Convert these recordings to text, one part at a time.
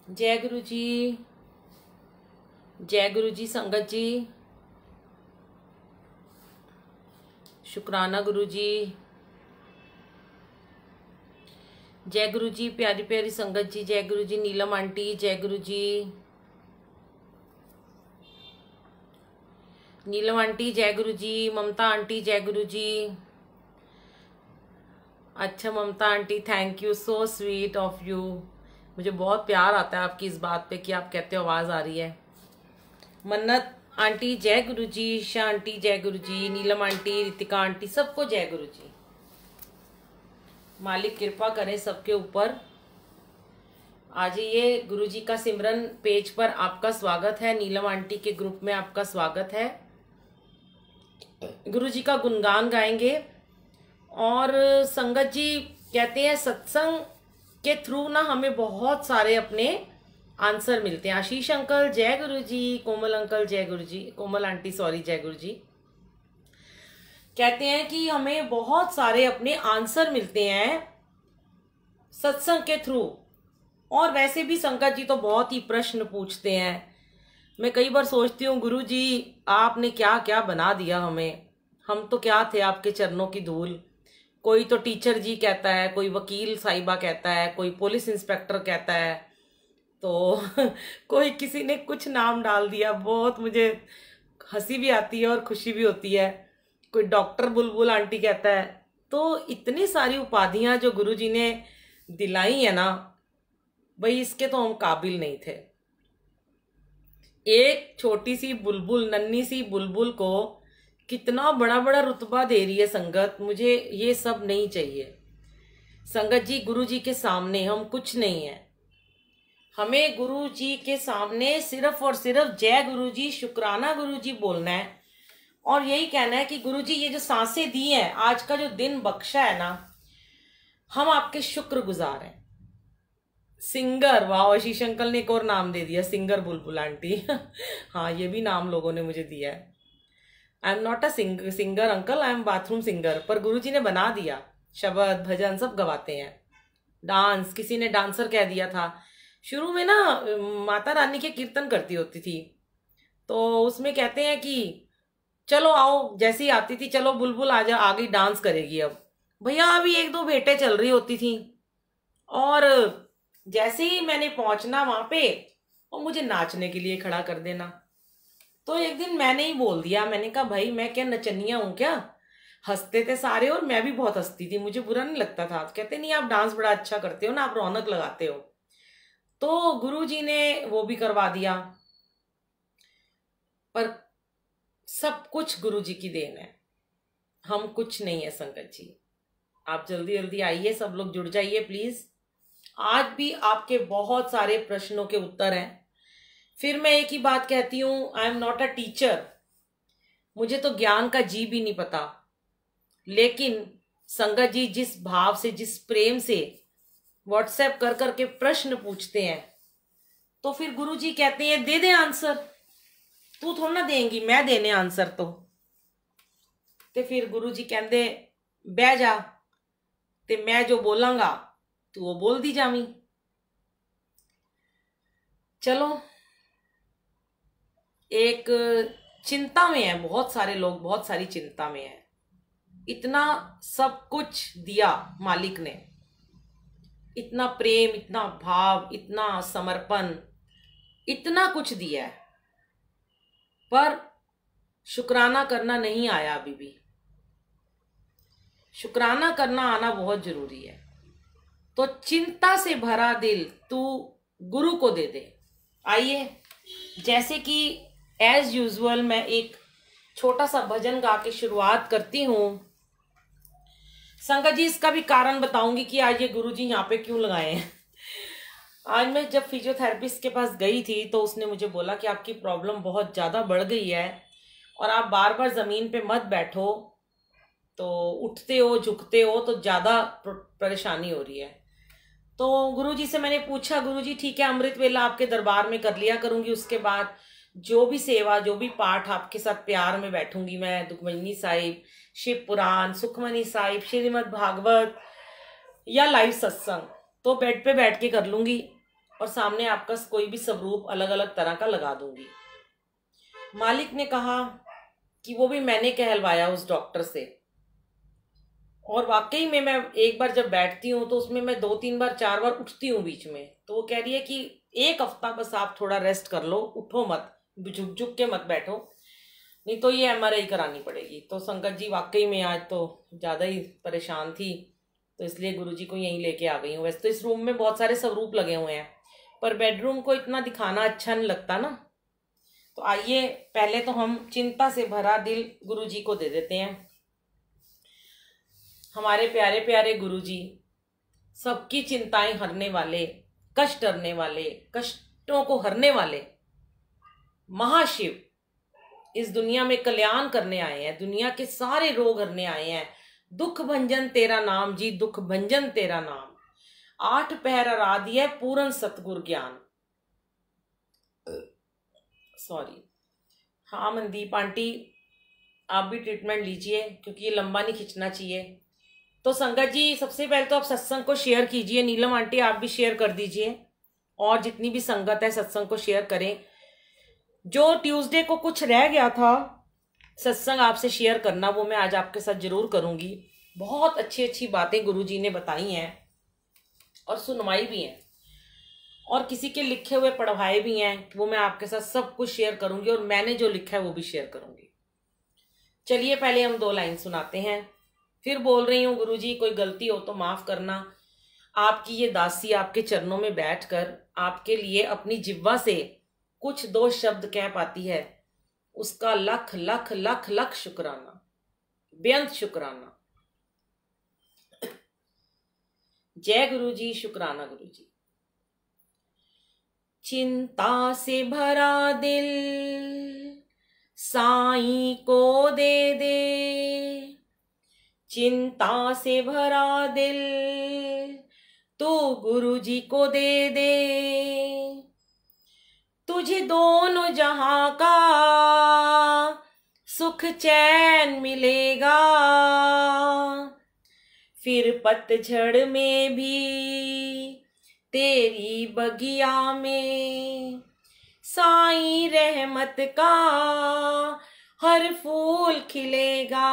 जय गुरु जी। जय गुरु जी संगत जी। शुक्राना गुरु जी। जय गुरु जी प्यारी प्यारी संगत जी। जय गुरु जी नीलम आंटी। जय गुरु जी नीलम आंटी। जय गुरु जी ममता आंटी। जय गुरु जी। अच्छा Mamta aunty, thank you, so sweet of you. मुझे बहुत प्यार आता है आपकी इस बात पे कि आप कहते हो आवाज आ रही है। मन्नत आंटी जय गुरु जी। ईशा आंटी जय गुरु जी। नीलम आंटी, रितिका आंटी, सबको जय गुरु जी। मालिक कृपा करें सबके ऊपर। आज ये गुरु जी का सिमरन पेज पर आपका स्वागत है। नीलम आंटी के ग्रुप में आपका स्वागत है। गुरु जी का गुणगान गाएंगे। और संगत जी कहते हैं सत्संग के थ्रू ना हमें बहुत सारे अपने आंसर मिलते हैं। आशीष अंकल जय गुरु जी। कोमल अंकल जय गुरु जी। कोमल आंटी सॉरी जय गुरु जी। कहते हैं कि हमें बहुत सारे अपने आंसर मिलते हैं सत्संग के थ्रू। और वैसे भी संगत जी तो बहुत ही प्रश्न पूछते हैं। मैं कई बार सोचती हूँ गुरु जी आपने क्या क्या बना दिया हमें। हम तो क्या थे आपके चरणों की धूल। कोई तो टीचर जी कहता है, कोई वकील साहिबा कहता है, कोई पुलिस इंस्पेक्टर कहता है, तो कोई किसी ने कुछ नाम डाल दिया। बहुत मुझे हंसी भी आती है और खुशी भी होती है। कोई डॉक्टर बुलबुल आंटी कहता है। तो इतनी सारी उपाधियां जो गुरु जी ने दिलाई है ना, भाई इसके तो हम काबिल नहीं थे। एक छोटी सी बुलबुल, नन्ही सी बुलबुल को कितना बड़ा बड़ा रुतबा दे रही है संगत। मुझे ये सब नहीं चाहिए संगत जी। गुरु जी के सामने हम कुछ नहीं है। हमें गुरु जी के सामने सिर्फ और सिर्फ जय गुरु जी, शुक्राना गुरु जी बोलना है। और यही कहना है कि गुरु जी ये जो सांसें दी हैं, आज का जो दिन बख्शा है ना, हम आपके शुक्रगुजार हैं। सिंगर, वाह, आशीष अंकल ने एक और नाम दे दिया, सिंगर बुलबुल आंटी। हाँ ये भी नाम लोगों ने मुझे दिया है। I am not a singer uncle, I am bathroom singer. पर गुरुजी ने बना दिया। शब्द भजन सब गवाते हैं। डांस, किसी ने डांसर कह दिया था। शुरू में ना माता रानी के कीर्तन करती होती थी, तो उसमें कहते हैं कि चलो आओ, जैसी आती थी चलो बुलबुल आ जा, आ गई डांस करेगी। अब भैया अभी एक दो भेंटें चल रही होती थी और जैसे ही मैंने पहुंचना वहां पे और मुझे नाचने के लिए खड़ा कर देना। तो एक दिन मैंने ही बोल दिया, मैंने कहा भाई मैं क्या नचनिया हूं क्या। हंसते थे सारे और मैं भी बहुत हंसती थी, मुझे बुरा नहीं लगता था। कहते नहीं आप डांस बड़ा अच्छा करते हो ना, आप रौनक लगाते हो। तो गुरुजी ने वो भी करवा दिया। पर सब कुछ गुरुजी की देन है, हम कुछ नहीं है संगत जी। आप जल्दी जल्दी आइए, सब लोग जुड़ जाइए प्लीज। आज भी आपके बहुत सारे प्रश्नों के उत्तर हैं। फिर मैं एक ही बात कहती हूं, I am not a teacher. मुझे तो ज्ञान का जी भी नहीं पता। लेकिन संगत जी जिस भाव से, जिस प्रेम से व्हाट्सएप कर करके प्रश्न पूछते हैं, तो फिर गुरु जी कहते हैं दे दे आंसर। तू थोड़ा ना देंगी, मैं देने आंसर। तो फिर गुरु जी कहते बह जा, ते मैं जो बोलांगा तू वो बोल दी जावी। चलो, एक चिंता में है, बहुत सारे लोग बहुत सारी चिंता में है। इतना सब कुछ दिया मालिक ने, इतना प्रेम, इतना भाव, इतना समर्पण, इतना कुछ दिया है, पर शुक्राना करना नहीं आया अभी भी। शुक्राना करना आना बहुत जरूरी है। तो चिंता से भरा दिल तू गुरु को दे दे। आइए, जैसे कि एज यूजुअल मैं एक छोटा सा भजन गा के शुरुआत करती हूँ। संगत जी इसका भी कारण बताऊंगी कि आज ये गुरुजी यहाँ पे क्यों लगाए हैं। आज मैं जब फिजियोथेरेपिस्ट के पास गई थी तो उसने मुझे बोला कि आपकी प्रॉब्लम बहुत ज़्यादा बढ़ गई है और आप बार बार ज़मीन पे मत बैठो, तो उठते हो झुकते हो तो ज़्यादा परेशानी हो रही है। तो गुरुजी से मैंने पूछा, गुरुजी ठीक है अमृत वेला आपके दरबार में कर लिया करूंगी, उसके बाद जो भी सेवा, जो भी पाठ आपके साथ प्यार में बैठूंगी मैं, दुखमनी साहिब, शिव पुराण, सुखमनी साहिब, श्रीमद् भागवत या लाइव सत्संग, तो बेड पे बैठ के कर लूंगी। और सामने आपका कोई भी स्वरूप अलग अलग तरह का लगा दूंगी। मालिक ने कहा कि वो भी मैंने कहलवाया उस डॉक्टर से, और वाकई में मैं एक बार जब बैठती हूँ तो उसमें मैं 2-3 बार 4 बार उठती हूँ बीच में। तो वो कह रही है कि 1 हफ्ता बस आप थोड़ा रेस्ट कर लो, उठो मत, झुक झुक के मत बैठो, नहीं तो ये MRI करानी पड़ेगी। तो संगत जी वाकई में आज तो ज़्यादा ही परेशान थी, तो इसलिए गुरुजी को यहीं लेके आ गई हूँ। वैसे तो इस रूम में बहुत सारे स्वरूप लगे हुए हैं, पर बेडरूम को इतना दिखाना अच्छा नहीं लगता ना। तो आइए पहले तो हम चिंता से भरा दिल गुरुजी को दे देते हैं। हमारे प्यारे प्यारे गुरुजी, सबकी चिंताएं हरने वाले, कष्ट हरने वाले, कष्टों को हरने वाले महाशिव इस दुनिया में कल्याण करने आए हैं, दुनिया के सारे रोग हरने आए हैं। दुख भंजन तेरा नाम जी, दुख भंजन तेरा नाम, 8 पहर आराधी है पूर्ण सतगुर ज्ञान। सॉरी, हाँ मनदीप आंटी आप भी ट्रीटमेंट लीजिए, क्योंकि ये लंबा नहीं खिंचना चाहिए। तो संगत जी सबसे पहले तो आप सत्संग को शेयर कीजिए। नीलम आंटी आप भी शेयर कर दीजिए, और जितनी भी संगत है सत्संग को शेयर करें। जो ट्यूसडे को कुछ रह गया था सत्संग आपसे शेयर करना, वो मैं आज आपके साथ जरूर करूंगी। बहुत अच्छी अच्छी बातें गुरुजी ने बताई हैं और सुनवाई भी हैं, और किसी के लिखे हुए पढ़वाए भी हैं, वो मैं आपके साथ सब कुछ शेयर करूंगी, और मैंने जो लिखा है वो भी शेयर करूंगी। चलिए पहले हम 2 लाइन सुनाते हैं, फिर बोल रही हूँ गुरुजी कोई गलती हो तो माफ करना। आपकी ये दासी आपके चरणों में बैठकर आपके लिए अपनी जिह्वा से कुछ 2 शब्द कह पाती है, उसका लख लख लख लख शुक्राना, बेअंत शुक्राना। जय गुरुजी, शुक्राना गुरुजी। चिंता से भरा दिल साईं को दे दे, चिंता से भरा दिल तू गुरुजी को दे दे, तुझे दोनों जहां का सुख चैन मिलेगा, फिर पतझड़ में भी तेरी बगिया में साईं रहमत का हर फूल खिलेगा।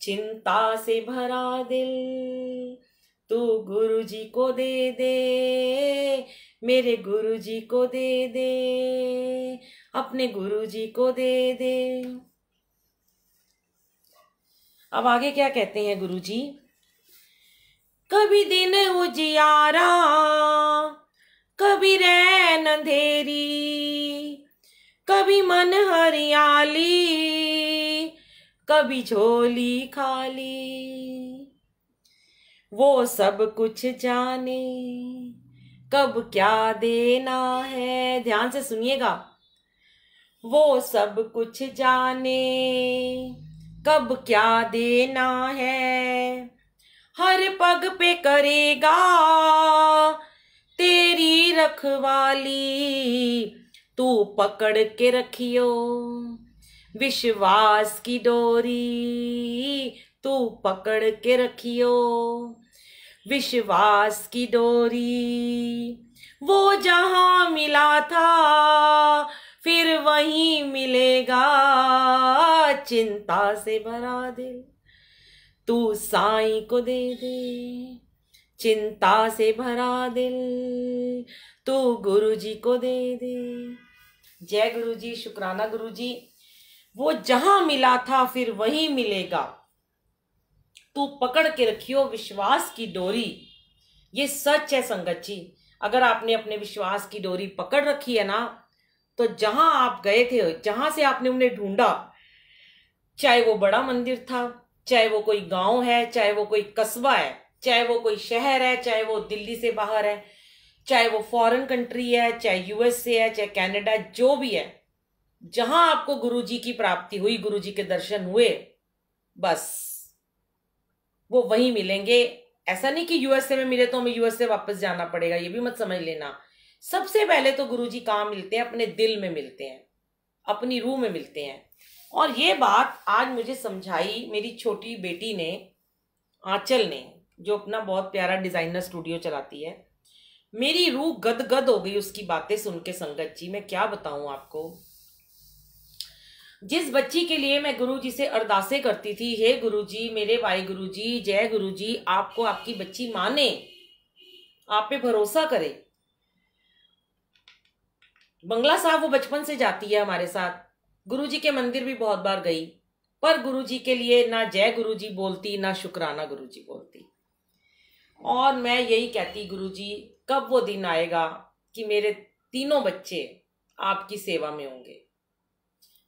चिंता से भरा दिल तू गुरुजी को दे दे, मेरे गुरुजी को दे दे, अपने गुरुजी को दे दे। अब आगे क्या कहते हैं गुरुजी? कभी दिन उजियारा, कभी रैन अंधेरी, कभी मन हरियाली, कभी झोली खाली, वो सब कुछ जाने कब क्या देना है। ध्यान से सुनिएगा, वो सब कुछ जाने कब क्या देना है, हर पग पे करेगा तेरी रखवाली, तू पकड़ के रखियो विश्वास की डोरी, तू पकड़ के रखियो विश्वास की डोरी। वो जहां मिला था फिर वहीं मिलेगा, चिंता से भरा दिल तू साईं को दे दे, चिंता से भरा दिल तू गुरुजी को दे दे। जय गुरुजी, शुक्राना गुरुजी। वो जहां मिला था फिर वहीं मिलेगा, तू पकड़ के रखियो विश्वास की डोरी। ये सच है संगत जी, अगर आपने अपने विश्वास की डोरी पकड़ रखी है ना, तो जहां आप गए थे, जहां से आपने उन्हें ढूंढा, चाहे वो बड़ा मंदिर था, चाहे वो कोई गांव है, चाहे वो कोई कस्बा है, चाहे वो कोई शहर है, चाहे वो दिल्ली से बाहर है, चाहे वो फॉरेन कंट्री है, चाहे USA है, चाहे कनाडा, जो भी है, जहां आपको गुरुजी की प्राप्ति हुई, गुरुजी के दर्शन हुए, बस वो वहीं मिलेंगे। ऐसा नहीं कि USA में मिले तो हमें USA वापस जाना पड़ेगा, ये भी मत समझ लेना। सबसे पहले तो गुरुजी कहाँ मिलते हैं? अपने दिल में मिलते हैं, अपनी रूह में मिलते हैं। और ये बात आज मुझे समझाई मेरी छोटी बेटी ने, आंचल ने, जो अपना बहुत प्यारा डिजाइनर स्टूडियो चलाती है। मेरी रूह गदगद हो गई उसकी बातें सुन के संगत जी। मैं क्या बताऊं आपको। जिस बच्ची के लिए मैं गुरु जी से अरदासें करती थी, हे गुरु जी, मेरे भाई गुरु जी, जय गुरु जी, आपको आपकी बच्ची माने, आप पे भरोसा करे। बंगला साहब वो बचपन से जाती है हमारे साथ, गुरु जी के मंदिर भी बहुत बार गई, पर गुरु जी के लिए ना जय गुरु जी बोलती, ना शुक्राना गुरु जी बोलती। और मैं यही कहती, गुरु जी कब वो दिन आएगा कि मेरे तीनों बच्चे आपकी सेवा में होंगे।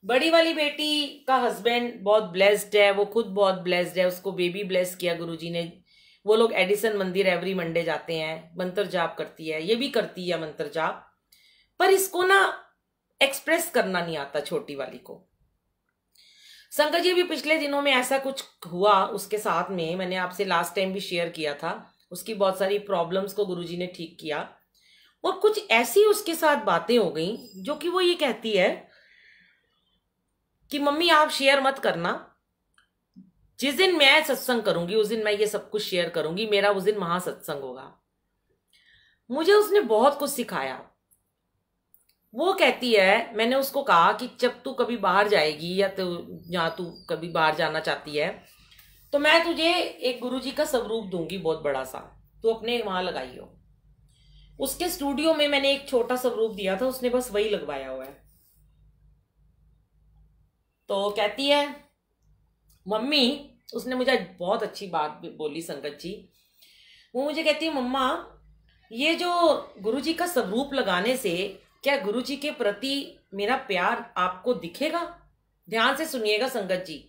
बड़ी वाली बेटी का हस्बैंड बहुत ब्लेस्ड है, वो खुद बहुत ब्लेस्ड है, उसको बेबी ब्लेस किया गुरुजी ने। वो लोग एडिसन मंदिर एवरी मंडे जाते हैं, मंत्र जाप करती है, ये भी करती है मंत्र जाप, पर इसको ना एक्सप्रेस करना नहीं आता छोटी वाली को। संगत जी भी पिछले दिनों में ऐसा कुछ हुआ उसके साथ में, मैंने आपसे लास्ट टाइम भी शेयर किया था। उसकी बहुत सारी प्रॉब्लम्स को गुरुजी ने ठीक किया, और कुछ ऐसी उसके साथ बातें हो गई जो कि वो ये कहती है कि मम्मी आप शेयर मत करना, जिस दिन मैं सत्संग करूंगी उस दिन मैं ये सब कुछ शेयर करूंगी, मेरा उस दिन महासत्संग होगा। मुझे उसने बहुत कुछ सिखाया। वो कहती है, मैंने उसको कहा कि जब तू कभी बाहर जाएगी या तो जहां तू कभी बाहर जाना चाहती है तो मैं तुझे एक गुरुजी का स्वरूप दूंगी बहुत बड़ा सा, तू अपने वहां लगाइयो। उसके स्टूडियो में मैंने एक छोटा स्वरूप दिया था, उसने बस वही लगवाया हुआ है। तो कहती है मम्मी, उसने मुझे बहुत अच्छी बात बोली संगत जी। वो मुझे कहती है मम्मा, ये जो गुरुजी का स्वरूप लगाने से क्या गुरुजी के प्रति मेरा प्यार आपको दिखेगा? ध्यान से सुनिएगा संगत जी,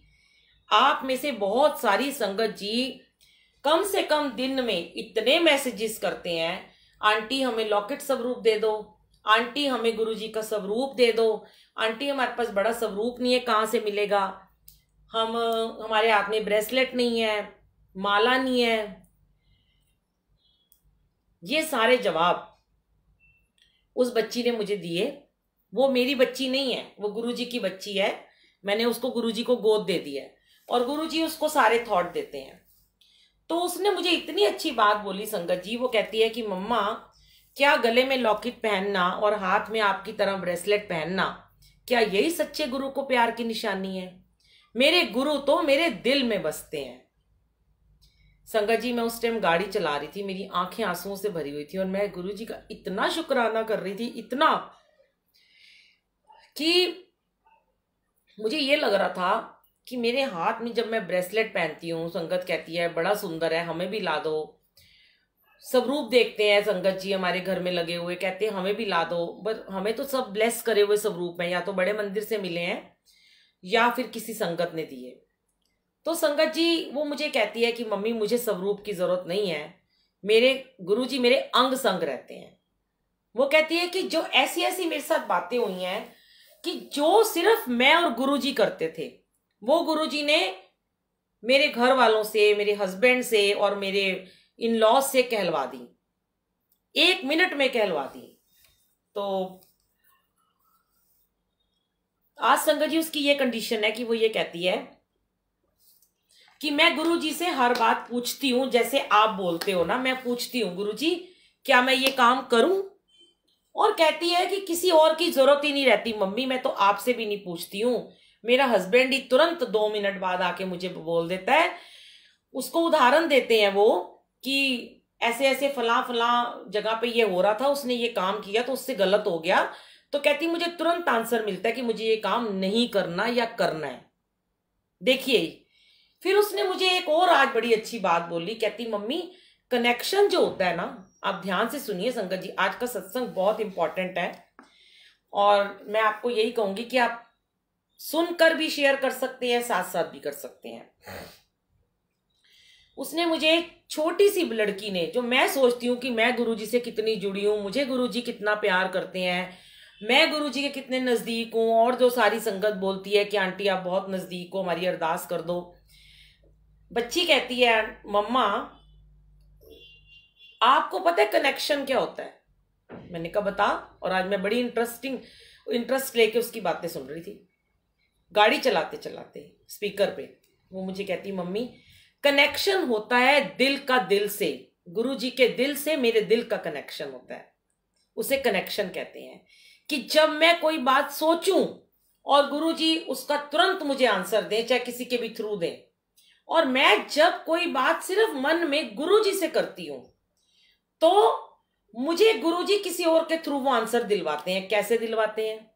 आप में से बहुत सारी संगत जी कम से कम दिन में इतने मैसेजेस करते हैं, आंटी हमें लॉकेट स्वरूप दे दो, आंटी हमें गुरुजी का स्वरूप दे दो, आंटी हमारे पास बड़ा स्वरूप नहीं है, कहाँ से मिलेगा, हमारे हाथ में ब्रेसलेट नहीं है, माला नहीं है। ये सारे जवाब उस बच्ची ने मुझे दिए। वो मेरी बच्ची नहीं है, वो गुरुजी की बच्ची है, मैंने उसको गुरुजी को गोद दे दी है और गुरुजी उसको सारे थॉट देते हैं। तो उसने मुझे इतनी अच्छी बात बोली संगत जी। वो कहती है कि मम्मा, क्या गले में लॉकेट पहनना और हाथ में आपकी तरह ब्रेसलेट पहनना, क्या यही सच्चे गुरु को प्यार की निशानी है? मेरे गुरु तो मेरे दिल में बसते हैं। संगत जी, मैं उस टाइम गाड़ी चला रही थी, मेरी आंखें आंसुओं से भरी हुई थी और मैं गुरुजी का इतना शुक्राना कर रही थी, इतना कि मुझे ये लग रहा था कि मेरे हाथ में जब मैं ब्रेसलेट पहनती हूँ, संगत कहती है बड़ा सुंदर है, हमें भी ला दो। स्वरूप देखते हैं संगत जी हमारे घर में लगे हुए, कहते हैं हमें भी ला दो, बट हमें तो सब ब्लेस करे हुए स्वरूप में या तो बड़े मंदिर से मिले हैं या फिर किसी संगत ने दिए। तो संगत जी वो मुझे कहती है कि मम्मी मुझे स्वरूप की जरूरत नहीं है, मेरे गुरुजी मेरे अंग संग रहते हैं। वो कहती है कि जो ऐसी ऐसी मेरे साथ बातें हुई हैं कि जो सिर्फ मैं और गुरुजी करते थे, वो गुरुजी ने मेरे घर वालों से, मेरे हस्बैंड से और मेरे इन लॉज से कहलवा दी, 1 मिनट में कहलवा दी। तो आज संगत जी उसकी ये कंडीशन है कि वो ये कहती है कि मैं गुरुजी से हर बात पूछती हूं, जैसे आप बोलते हो ना, मैं पूछती हूँ गुरुजी क्या मैं ये काम करूं, और कहती है कि किसी और की जरूरत ही नहीं रहती मम्मी, मैं तो आपसे भी नहीं पूछती हूँ, मेरा हस्बैंड ही तुरंत 2 मिनट बाद आके मुझे बोल देता है। उसको उदाहरण देते हैं वो कि ऐसे ऐसे फला फला जगह पे ये हो रहा था, उसने ये काम किया तो उससे गलत हो गया, तो कहती मुझे तुरंत आंसर मिलता है कि मुझे ये काम नहीं करना या करना है। देखिए, फिर उसने मुझे एक और आज बड़ी अच्छी बात बोली, कहती मम्मी कनेक्शन जो होता है ना, आप ध्यान से सुनिए संगत जी, आज का सत्संग बहुत इंपॉर्टेंट है और मैं आपको यही कहूंगी कि आप सुनकर भी शेयर कर सकते हैं, साथ साथ भी कर सकते हैं। उसने मुझे एक छोटी सी लड़की ने, जो मैं सोचती हूँ कि मैं गुरुजी से कितनी जुड़ी हूँ, मुझे गुरुजी कितना प्यार करते हैं, मैं गुरुजी के कितने नजदीक हूँ, और जो सारी संगत बोलती है कि आंटी आप बहुत नजदीक हो, हमारी अरदास कर दो। बच्ची कहती है मम्मा आपको पता है कनेक्शन क्या होता है? मैंने कहा बता। और आज मैं बड़ी इंटरेस्ट लेके उसकी बातें सुन रही थी, गाड़ी चलाते चलाते स्पीकर पे। वो मुझे कहती मम्मी कनेक्शन होता है दिल का दिल से, गुरु जी के दिल से मेरे दिल का कनेक्शन होता है, उसे कनेक्शन कहते हैं। कि जब मैं कोई बात सोचूं और गुरु जी उसका तुरंत मुझे आंसर दें, चाहे किसी के भी थ्रू दें। और मैं जब कोई बात सिर्फ मन में गुरु जी से करती हूं तो मुझे गुरु जी किसी और के थ्रू वो आंसर दिलवाते हैं। कैसे दिलवाते हैं?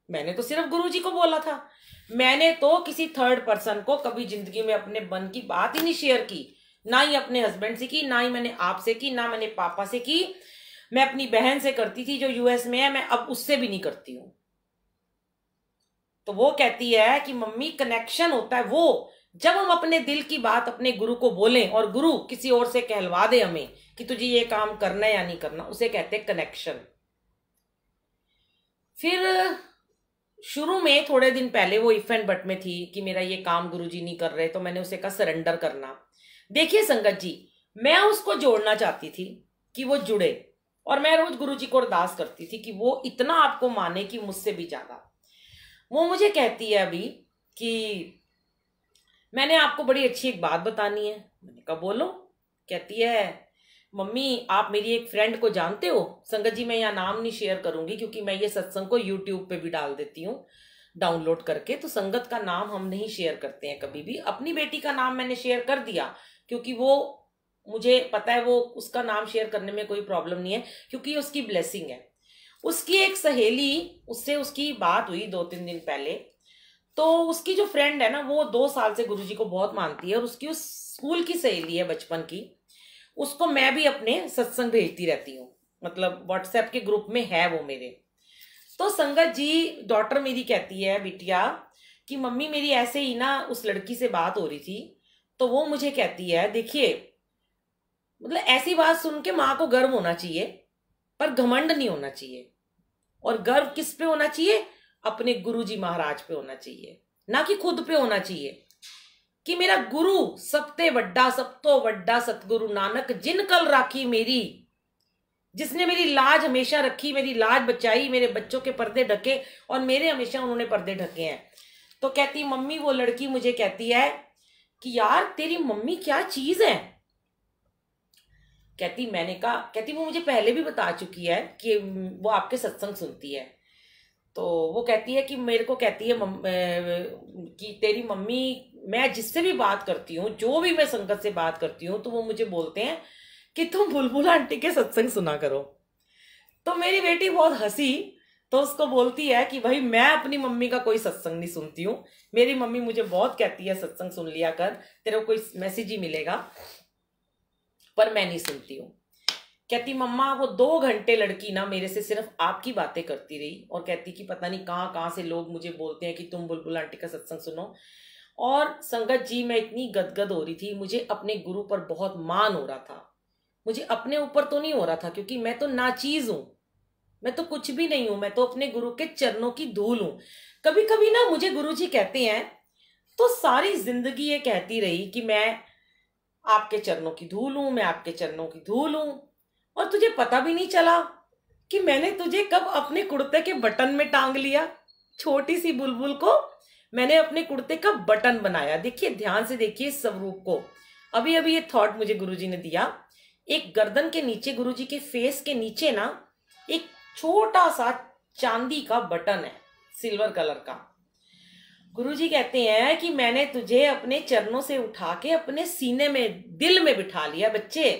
मैंने तो सिर्फ गुरु जी को बोला था, मैंने तो किसी थर्ड पर्सन को कभी जिंदगी में अपने मन की बात ही नहीं शेयर की, ना ही अपने हस्बैंड से की, ना ही मैंने आपसे की, ना मैंने पापा से की। मैं अपनी बहन से करती थी जो यूएस में है, मैं अब उससे भी नहीं करती हूं। तो वो कहती है कि मम्मी कनेक्शन होता है वो जब हम अपने दिल की बात अपने गुरु को बोलें और गुरु किसी और से कहलवा दे हमें कि तुझे ये काम करना है या नहीं करना, उसे कहते हैं कनेक्शन। फिर शुरू में थोड़े दिन पहले वो इफ एंड बट में थी कि मेरा ये काम गुरुजी नहीं कर रहे, तो मैंने उसे कहा सरेंडर करना। देखिए संगत जी, मैं उसको जोड़ना चाहती थी कि वो जुड़े, और मैं रोज गुरुजी को अरदास करती थी कि वो इतना आपको माने कि मुझसे भी ज्यादा। वो मुझे कहती है अभी कि मैंने आपको बड़ी अच्छी एक बात बतानी है। मैंने कहा बोलो। कहती है मम्मी आप मेरी एक फ्रेंड को जानते हो? संगत जी मैं यहाँ नाम नहीं शेयर करूंगी क्योंकि मैं ये सत्संग को यूट्यूब पे भी डाल देती हूँ डाउनलोड करके, तो संगत का नाम हम नहीं शेयर करते हैं कभी भी। अपनी बेटी का नाम मैंने शेयर कर दिया क्योंकि वो मुझे पता है वो उसका नाम शेयर करने में कोई प्रॉब्लम नहीं है क्योंकि उसकी ब्लेसिंग है। उसकी एक सहेली, उससे उसकी बात हुई 2-3 दिन पहले, तो उसकी जो फ्रेंड है ना वो 2 साल से गुरुजी को बहुत मानती है और उसकी उस स्कूल की सहेली है बचपन की, उसको मैं भी अपने सत्संग भेजती रहती हूँ, मतलब व्हाट्सएप के ग्रुप में है वो मेरे। तो संगत जी डॉटर मेरी कहती है बिटिया कि मम्मी मेरी ऐसे ही ना उस लड़की से बात हो रही थी, तो वो मुझे कहती है देखिए मतलब ऐसी बात सुन के माँ को गर्व होना चाहिए पर घमंड नहीं होना चाहिए। और गर्व किस पे होना चाहिए? अपने गुरुजी महाराज पे होना चाहिए, ना कि खुद पे होना चाहिए। कि मेरा गुरु सबते वड्डा सब तो वड्डा सतगुरु नानक जिन कल राखी मेरी, जिसने मेरी लाज हमेशा रखी, मेरी लाज बचाई, मेरे बच्चों के पर्दे ढके और मेरे हमेशा उन्होंने पर्दे ढके हैं। तो कहती मम्मी, वो लड़की मुझे कहती है कि यार तेरी मम्मी क्या चीज है। कहती मैंने कहा, कहती वो मुझे पहले भी बता चुकी है कि वो आपके सत्संग सुनती है। तो वो कहती है कि मेरे को कहती है कि तेरी मम्मी, मैं जिससे भी बात करती हूँ, जो भी मैं संगत से बात करती हूँ, तो वो मुझे बोलते हैं कि तुम बुलबुल आंटी के सत्संग सुना करो। तो मेरी बेटी बहुत हंसी, तो उसको बोलती है कि भाई मैं अपनी मम्मी का कोई सत्संग नहीं सुनती हूँ, मेरी मम्मी मुझे बहुत कहती है सत्संग सुन लिया कर, तेरे को कोई मैसेज ही मिलेगा, पर मैं नहीं सुनती हूँ। कहती मम्मा वो 2 घंटे लड़की ना मेरे से सिर्फ आपकी बातें करती रही और कहती कि पता नहीं कहाँ कहाँ से लोग मुझे बोलते हैं कि तुम बुलबुल आंटी का सत्संग सुनो। और संगत जी मैं इतनी गदगद हो रही थी, मुझे अपने गुरु पर बहुत मान हो रहा था। मुझे अपने ऊपर तो नहीं हो रहा था क्योंकि मैं तो नाचीज हूं, मैं तो कुछ भी नहीं हूं, मैं तो अपने गुरु के चरणों की धूल हूं। कभी कभी ना मुझे गुरु जी कहते हैं तो सारी जिंदगी ये कहती रही कि मैं आपके चरणों की धूल हूं, मैं आपके चरणों की धूल हूं, और तुझे पता भी नहीं चला कि मैंने तुझे कब अपने कुर्ते के बटन में टांग लिया। छोटी सी बुलबुल को मैंने अपने कुर्ते का बटन बनाया। देखिए ध्यान से देखिए इस स्वरूप को। अभी अभी ये थॉट मुझे गुरुजी ने दिया। एक गर्दन के नीचे, गुरुजी के फेस के नीचे ना एक छोटा सा चांदी का बटन है, सिल्वर कलर का। गुरुजी कहते हैं कि मैंने तुझे अपने चरणों से उठा के अपने सीने में, दिल में बिठा लिया बच्चे।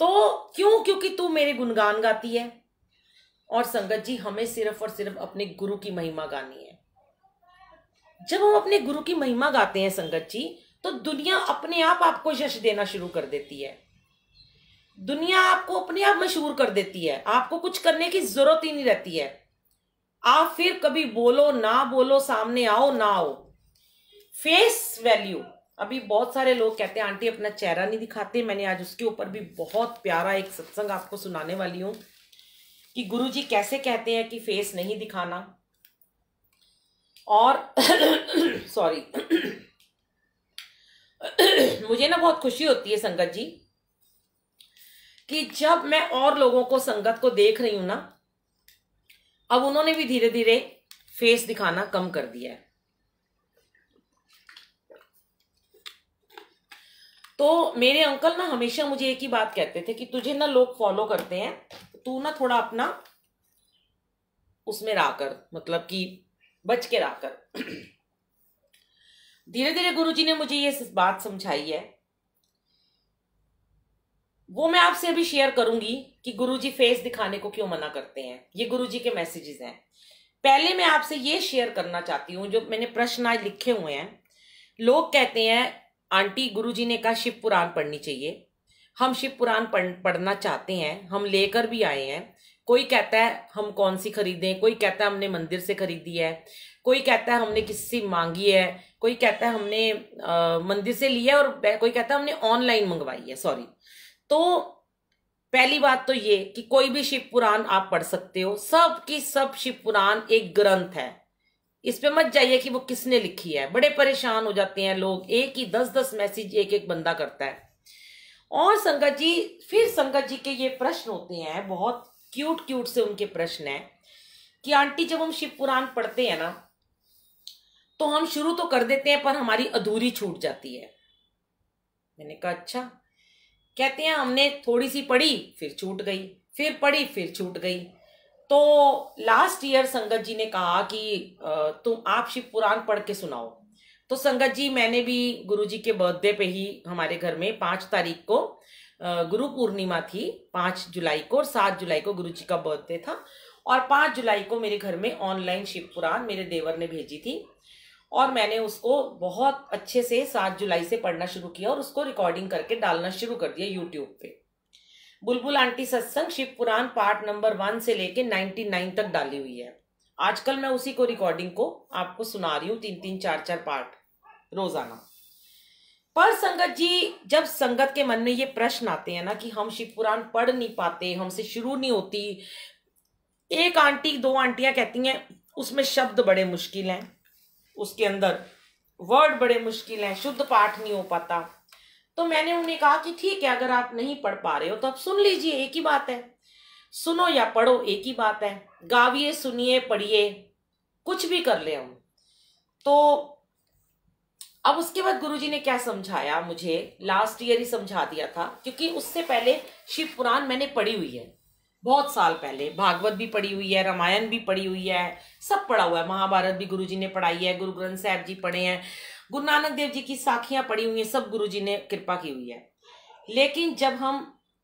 तो क्यों? क्योंकि तू मेरे गुणगान गाती है। और संगत जी हमें सिर्फ और सिर्फ अपने गुरु की महिमा गानी है। जब हम अपने गुरु की महिमा गाते हैं संगत जी, तो दुनिया अपने आप आपको यश देना शुरू कर देती है। दुनिया आपको अपने आप मशहूर कर देती है, आपको कुछ करने की जरूरत ही नहीं रहती है। आप फिर कभी बोलो ना बोलो, सामने आओ ना आओ, फेस वैल्यू। अभी बहुत सारे लोग कहते हैं आंटी अपना चेहरा नहीं दिखाते। मैंने आज उसके ऊपर भी बहुत प्यारा एक सत्संग आपको सुनाने वाली हूं कि गुरुजी कैसे कहते हैं कि फेस नहीं दिखाना। और सॉरी मुझे ना बहुत खुशी होती है संगत जी कि जब मैं और लोगों को, संगत को देख रही हूं ना, अब उन्होंने भी धीरे धीरे फेस दिखाना कम कर दिया है। तो मेरे अंकल ना हमेशा मुझे एक ही बात कहते थे कि तुझे ना लोग फॉलो करते हैं, तू ना थोड़ा अपना उसमें रहा कर, मतलब कि बच के रहा कर। धीरे धीरे गुरुजी ने मुझे ये बात समझाई है, वो मैं आपसे अभी शेयर करूंगी कि गुरुजी फेस दिखाने को क्यों मना करते हैं। ये गुरुजी के मैसेजेस हैं। पहले मैं आपसे ये शेयर करना चाहती हूँ, जो मैंने प्रश्न आज लिखे हुए हैं। लोग कहते हैं आंटी गुरुजी ने कहा शिव पुराण पढ़नी चाहिए। हम शिव पुराण पढ़ना चाहते हैं, हम लेकर भी आए हैं। कोई कहता है हम कौन सी खरीदें, कोई कहता है हमने मंदिर से खरीदी है, कोई कहता है हमने किसी से मांगी है, कोई कहता है हमने मंदिर से लिया, और कोई कहता है हमने ऑनलाइन मंगवाई है। सॉरी। तो पहली बात तो ये कि कोई भी शिव पुराण आप पढ़ सकते हो। सब की सब शिव पुराण एक ग्रंथ है। इस पे मत जाइए कि वो किसने लिखी है। बड़े परेशान हो जाते हैं लोग, एक ही 10-10 मैसेज एक एक बंदा करता है। और संगत जी, फिर संगत जी के ये प्रश्न होते हैं, बहुत क्यूट क्यूट से उनके प्रश्न है कि आंटी जब हम शिव पुराण पढ़ते हैं ना, तो हम शुरू तो कर देते हैं पर हमारी अधूरी छूट जाती है। मैंने कहा अच्छा। कहते हैं हमने थोड़ी सी पढ़ी, फिर छूट गई, फिर पढ़ी, फिर छूट गई। तो लास्ट ईयर संगत जी ने कहा कि तुम आप शिव पुराण पढ़ के सुनाओ। तो संगत जी, मैंने भी गुरुजी के बर्थडे पे ही हमारे घर में 5 तारीख को गुरु पूर्णिमा थी, 5 जुलाई को, और 7 जुलाई को गुरुजी का बर्थडे था, और 5 जुलाई को मेरे घर में ऑनलाइन शिव पुराण मेरे देवर ने भेजी थी, और मैंने उसको बहुत अच्छे से 7 जुलाई से पढ़ना शुरू किया और उसको रिकॉर्डिंग करके डालना शुरू कर दिया यूट्यूब पे। बुलबुल आंटी सत्संग शिव पुराण पार्ट नंबर 1 से लेके 99 तक डाली हुई है। आजकल मैं उसी को रिकॉर्डिंग को आपको सुना रही हूँ, 3-3, 4-4 पार्ट रोजाना। पर संगत जी, जब संगत के मन में ये प्रश्न आते हैं ना कि हम शिव पुराण पढ़ नहीं पाते, हमसे शुरू नहीं होती। एक आंटी 2 आंटियां कहती हैं उसमें शब्द बड़े मुश्किल हैं, उसके अंदर वर्ड बड़े मुश्किल हैं, शुद्ध पाठ नहीं हो पाता। तो मैंने उन्हें कहा कि ठीक है, अगर आप नहीं पढ़ पा रहे हो तो आप सुन लीजिए, एक ही बात है। सुनो या पढ़ो, एक ही बात है। गाविए, सुनिए, पढ़िए, कुछ भी कर ले हम। तो अब उसके बाद गुरुजी ने क्या समझाया मुझे, लास्ट ईयर ही समझा दिया था, क्योंकि उससे पहले शिव पुराण मैंने पढ़ी हुई है बहुत साल पहले। भागवत भी पढ़ी हुई है, रामायण भी पढ़ी हुई है, सब पढ़ा हुआ है। महाभारत भी गुरुजी ने पढ़ाई है, गुरु ग्रंथ साहब जी पढ़े हैं, गुरु नानक देव जी की साखियां पढ़ी हुई हैं, सब गुरुजी ने कृपा की हुई है। लेकिन जब हम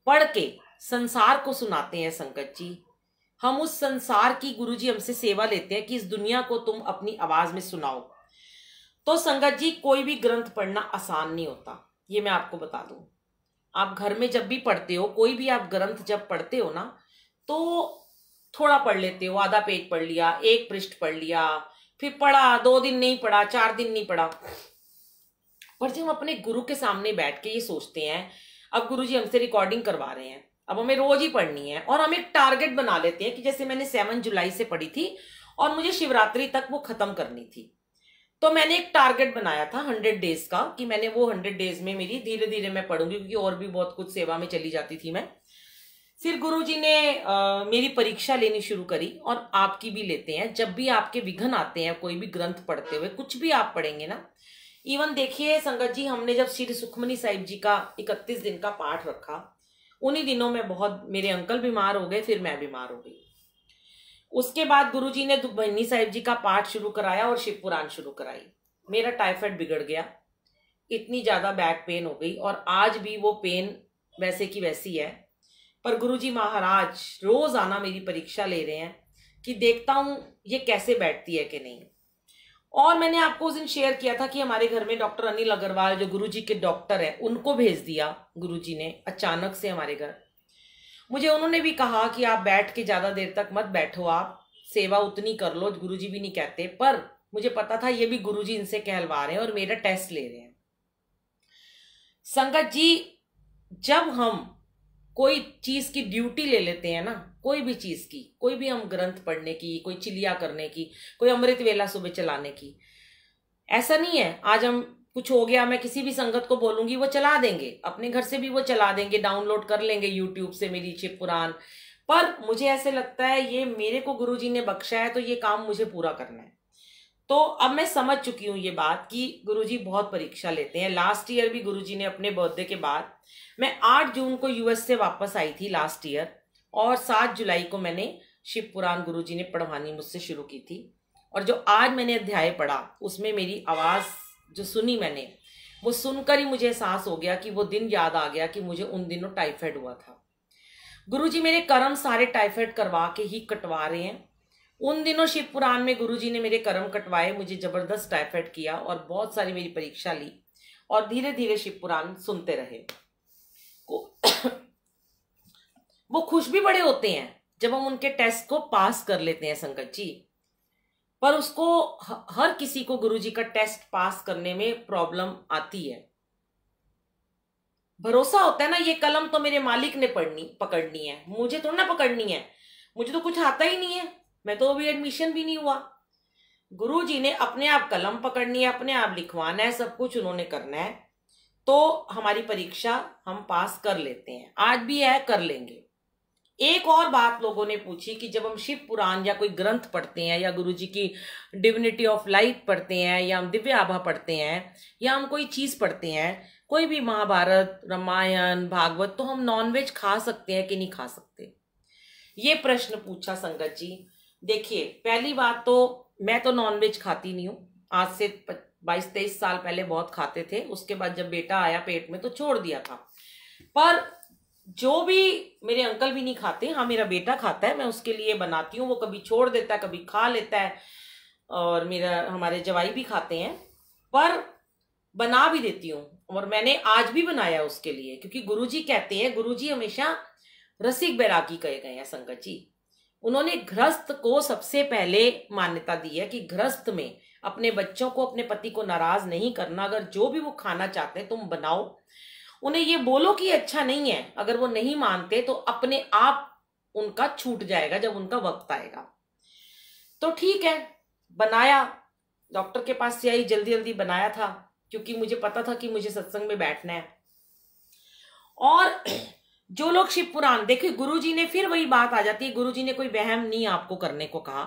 पढ़ के संसार को सुनाते हैं संगत जी, हम उस संसार की गुरुजी हमसे सेवा लेते हैं कि इस दुनिया को तुम अपनी आवाज में सुनाओ। तो संगत जी, कोई भी ग्रंथ पढ़ना आसान नहीं होता, ये मैं आपको बता दूं। आप घर में जब भी पढ़ते हो, कोई भी आप ग्रंथ जब पढ़ते हो ना, तो थोड़ा पढ़ लेते हो, आधा पेज पढ़ लिया, 1 पृष्ठ पढ़ लिया, फिर पढ़ा, 2 दिन नहीं पढ़ा, 4 दिन नहीं पढ़ा। पर जब हम अपने गुरु के सामने बैठ के ये सोचते हैं, अब गुरुजी हमसे रिकॉर्डिंग करवा रहे हैं, अब हमें रोज ही पढ़नी है, और हम एक टारगेट बना लेते हैं कि जैसे मैंने 7 जुलाई से पढ़ी थी और मुझे शिवरात्रि तक वो खत्म करनी थी। तो मैंने एक टारगेट बनाया था 100 डेज का, कि मैंने वो 100 डेज में मेरी धीरे धीरे मैं पढ़ूंगी, क्योंकि और भी बहुत कुछ सेवा में चली जाती थी मैं। फिर गुरुजी ने मेरी परीक्षा लेनी शुरू करी, और आपकी भी लेते हैं। जब भी आपके विघ्न आते हैं कोई भी ग्रंथ पढ़ते हुए, कुछ भी आप पढ़ेंगे ना, इवन देखिए संगत जी, हमने जब श्री सुखमनी साहिब जी का 31 दिन का पाठ रखा, उन्हीं दिनों में बहुत मेरे अंकल बीमार हो गए, फिर मैं बीमार हो गई। उसके बाद गुरुजी ने दुखभंजनी साहिब जी का पाठ शुरू कराया और शिव पुराण शुरू कराई। मेरा टाइफाइड बिगड़ गया, इतनी ज्यादा बैक पेन हो गई, और आज भी वो पेन वैसे की वैसी है। पर गुरुजी महाराज रोज आना मेरी परीक्षा ले रहे हैं कि देखता हूं ये कैसे बैठती है कि नहीं। और मैंने आपको उस दिन शेयर किया था कि हमारे घर में डॉक्टर अनिल अग्रवाल, जो गुरुजी के डॉक्टर है, उनको भेज दिया गुरुजी ने अचानक से हमारे घर। मुझे उन्होंने भी कहा कि आप बैठ के ज्यादा देर तक मत बैठो, आप सेवा उतनी कर लो, गुरुजी भी नहीं कहते। पर मुझे पता था ये भी गुरुजी इनसे कहलवा रहे हैं और मेरा टेस्ट ले रहे हैं। संगत जी, जब हम कोई चीज की ड्यूटी ले लेते हैं ना, कोई भी चीज की, कोई भी हम ग्रंथ पढ़ने की, कोई चिलिया करने की, कोई अमृत वेला सुबह चलाने की, ऐसा नहीं है आज हम कुछ हो गया मैं किसी भी संगत को बोलूंगी वो चला देंगे, अपने घर से भी वो चला देंगे, डाउनलोड कर लेंगे यूट्यूब से मेरी शिव पुराण। पर मुझे ऐसे लगता है ये मेरे को गुरुजी ने बख्शा है, तो ये काम मुझे पूरा करना है। तो अब मैं समझ चुकी हूँ ये बात कि गुरुजी बहुत परीक्षा लेते हैं। लास्ट ईयर भी गुरुजी ने अपने बर्थडे के बाद, मैं 8 जून को यूएस से वापस आई थी लास्ट ईयर, और 7 जुलाई को मैंने शिव पुराण गुरुजी ने पढ़वानी मुझसे शुरू की थी। और जो आज मैंने अध्याय पढ़ा उसमें मेरी आवाज़ जो सुनी मैंने, वो सुनकर ही मुझे एहसास हो गया कि वो दिन याद आ गया कि मुझे उन दिनों टाइफाइड हुआ था। गुरुजी मेरे कर्म सारे टाइफाइड करवा के ही कटवा रहे हैं। उन दिनों शिव पुराण में गुरुजी ने मेरे कर्म कटवाए, मुझे जबरदस्त टाइफाइड किया और बहुत सारी मेरी परीक्षा ली, और धीरे धीरे शिव पुराण सुनते रहे। वो खुश भी बड़े होते हैं जब हम उनके टेस्ट को पास कर लेते हैं संगत जी, पर उसको हर किसी को गुरुजी का टेस्ट पास करने में प्रॉब्लम आती है। भरोसा होता है ना, ये कलम तो मेरे मालिक ने पकड़नी है, मुझे थोड़ा ना पकड़नी है, मुझे तो कुछ आता ही नहीं है, मैं तो अभी एडमिशन भी नहीं हुआ। गुरुजी ने अपने आप कलम पकड़नी है, अपने आप लिखवाना है, सब कुछ उन्होंने करना है, तो हमारी परीक्षा हम पास कर लेते हैं। आज भी है, कर लेंगे। एक और बात लोगों ने पूछी कि जब हम शिव पुराण या कोई ग्रंथ पढ़ते हैं, या गुरुजी की डिविनिटी ऑफ लाइट पढ़ते हैं, या हम दिव्य आभा पढ़ते हैं, या हम कोई चीज पढ़ते हैं, कोई भी महाभारत, रामायण, भागवत, तो हम नॉनवेज खा सकते हैं कि नहीं खा सकते? ये प्रश्न पूछा संगत जी। देखिए, पहली बात तो मैं तो नॉनवेज खाती नहीं हूँ। आज से 22-23 साल पहले बहुत खाते थे, उसके बाद जब बेटा आया पेट में तो छोड़ दिया था। पर जो भी मेरे अंकल भी नहीं खाते, हाँ मेरा बेटा खाता है, मैं उसके लिए बनाती हूँ, वो कभी छोड़ देता है कभी खा लेता है, और हमारे जवाई भी खाते हैं, पर बना भी देती हूँ। और मैंने आज भी बनाया उसके लिए, क्योंकि गुरुजी कहते हैं, गुरुजी हमेशा रसिक बैरागी कहे गए हैं संगत जी। उन्होंने गृहस्थ को सबसे पहले मान्यता दी है कि गृहस्थ में अपने बच्चों को, अपने पति को नाराज नहीं करना। अगर जो भी वो खाना चाहते हैं तुम बनाओ, उन्हें ये बोलो कि अच्छा नहीं है, अगर वो नहीं मानते तो अपने आप उनका छूट जाएगा जब उनका वक्त आएगा। तो ठीक है, बनाया, डॉक्टर के पास से आई, जल्दी जल्दी बनाया था, क्योंकि मुझे पता था कि मुझे सत्संग में बैठना है। और जो लोग शिव पुराण, देखिए गुरुजी ने, फिर वही बात आ जाती है, गुरुजी ने कोई वहम नहीं आपको करने को कहा,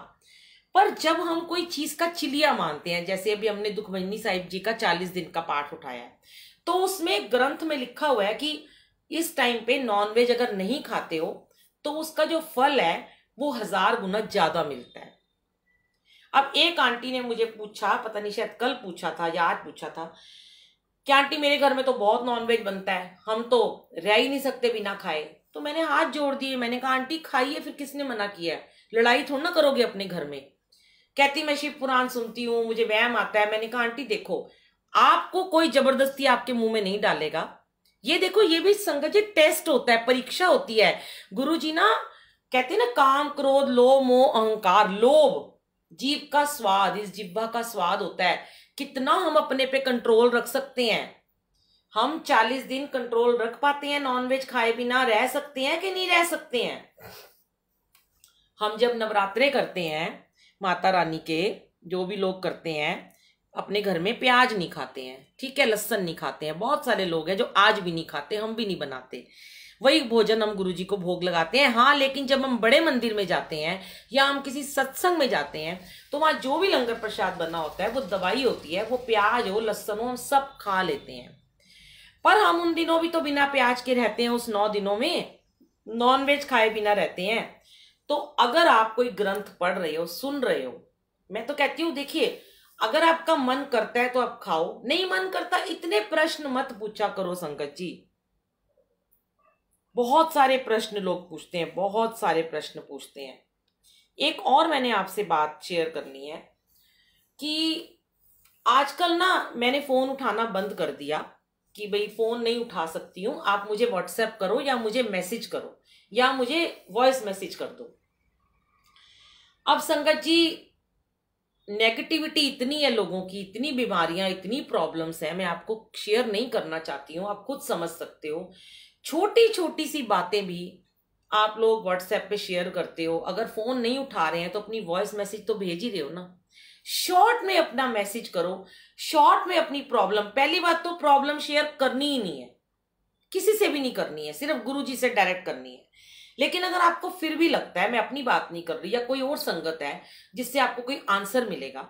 पर जब हम कोई चीज का चिलिया मानते हैं, जैसे अभी हमने दुखभंजनी साहिब जी का 40 दिन का पाठ उठाया है, तो उसमें ग्रंथ में लिखा हुआ है कि इस टाइम पे नॉनवेज अगर नहीं खाते हो तो उसका जो फल है वो 1000 गुना ज्यादा मिलता है। अब एक आंटी ने मुझे पूछा, पता नहीं शायद कल पूछा था या आज पूछा था, कि आंटी मेरे घर में तो बहुत नॉनवेज बनता है, हम तो रह ही नहीं सकते बिना खाए। तो मैंने हाथ जोड़ दिए, मैंने कहा आंटी खाइए, फिर किसने मना किया है, लड़ाई थोड़ा ना करोगे अपने घर में। कहती मैं शिव पुराण सुनती हूँ, मुझे वहम आता है। मैंने कहा आंटी देखो, आपको कोई जबरदस्ती आपके मुंह में नहीं डालेगा। ये देखो, ये भी संगत जी टेस्ट होता है, परीक्षा होती है। गुरुजी ना कहते हैं ना, काम, क्रोध, लोभ, मोह, अहंकार। लोभ जीव का स्वाद, इस जिह्वा का स्वाद होता है, कितना हम अपने पे कंट्रोल रख सकते हैं। हम 40 दिन कंट्रोल रख पाते हैं, नॉनवेज खाए बिना रह सकते हैं कि नहीं रह सकते हैं? हम जब नवरात्रे करते हैं माता रानी के, जो भी लोग करते हैं, अपने घर में प्याज नहीं खाते हैं, ठीक है, लहसुन नहीं खाते हैं। बहुत सारे लोग हैं जो आज भी नहीं खाते, हम भी नहीं बनाते, वही भोजन हम गुरुजी को भोग लगाते हैं। हाँ, लेकिन जब हम बड़े मंदिर में जाते हैं या हम किसी सत्संग में जाते हैं तो वहां जो भी लंगर प्रसाद बना होता है वो दवाई होती है, वो प्याज हो, लहसुन हो, हम सब खा लेते हैं। पर हम उन दिनों भी तो बिना प्याज के रहते हैं, उस 9 दिनों में नॉनवेज खाए बिना रहते हैं। तो अगर आप कोई ग्रंथ पढ़ रहे हो, सुन रहे हो, मैं तो कहती हूँ देखिए, अगर आपका मन करता है तो आप खाओ, नहीं मन करता इतने प्रश्न मत पूछा करो संगत जी। बहुत सारे प्रश्न लोग पूछते हैं, बहुत सारे प्रश्न पूछते हैं। एक और मैंने आपसे बात शेयर करनी है कि आजकल ना मैंने फोन उठाना बंद कर दिया, कि भाई फोन नहीं उठा सकती हूं, आप मुझे व्हाट्सएप करो या मुझे मैसेज करो या मुझे वॉइस मैसेज कर दो। अब संगत जी, नेगेटिविटी इतनी है लोगों की, इतनी बीमारियां, इतनी प्रॉब्लम्स है, मैं आपको शेयर नहीं करना चाहती हूँ, आप खुद समझ सकते हो। छोटी छोटी सी बातें भी आप लोग व्हाट्सएप पे शेयर करते हो। अगर फोन नहीं उठा रहे हैं तो अपनी वॉइस मैसेज तो भेज ही रहे हो ना। शॉर्ट में अपना मैसेज करो, शॉर्ट में अपनी प्रॉब्लम। पहली बात तो प्रॉब्लम शेयर करनी ही नहीं है, किसी से भी नहीं करनी है, सिर्फ गुरुजी से डायरेक्ट करनी है। लेकिन अगर आपको फिर भी लगता है मैं अपनी बात नहीं कर रही, या कोई और संगत है जिससे आपको कोई आंसर मिलेगा,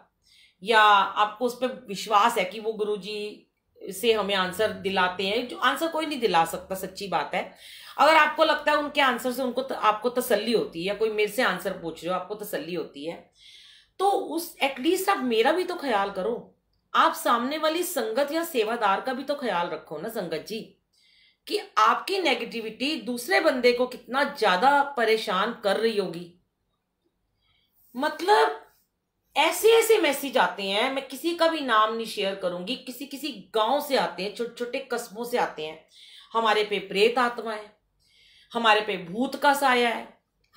या आपको उस पर विश्वास है कि वो गुरुजी से हमें आंसर दिलाते हैं, जो आंसर कोई नहीं दिला सकता, सच्ची बात है। अगर आपको लगता है उनके आंसर से उनको आपको तसल्ली होती है, या कोई मेरे से आंसर पूछ रहे हो आपको तसल्ली होती है, तो उस एटलीस्ट आप मेरा भी तो ख्याल करो। आप सामने वाली संगत या सेवादार का भी तो ख्याल रखो ना संगत जी, कि आपकी नेगेटिविटी दूसरे बंदे को कितना ज्यादा परेशान कर रही होगी। मतलब ऐसे ऐसे मैसेज आते हैं, मैं किसी का भी नाम नहीं शेयर करूंगी, किसी किसी गांव से आते हैं, छोटे छोटे कस्बों से आते हैं। हमारे पे प्रेत आत्मा है, हमारे पे भूत का साया है,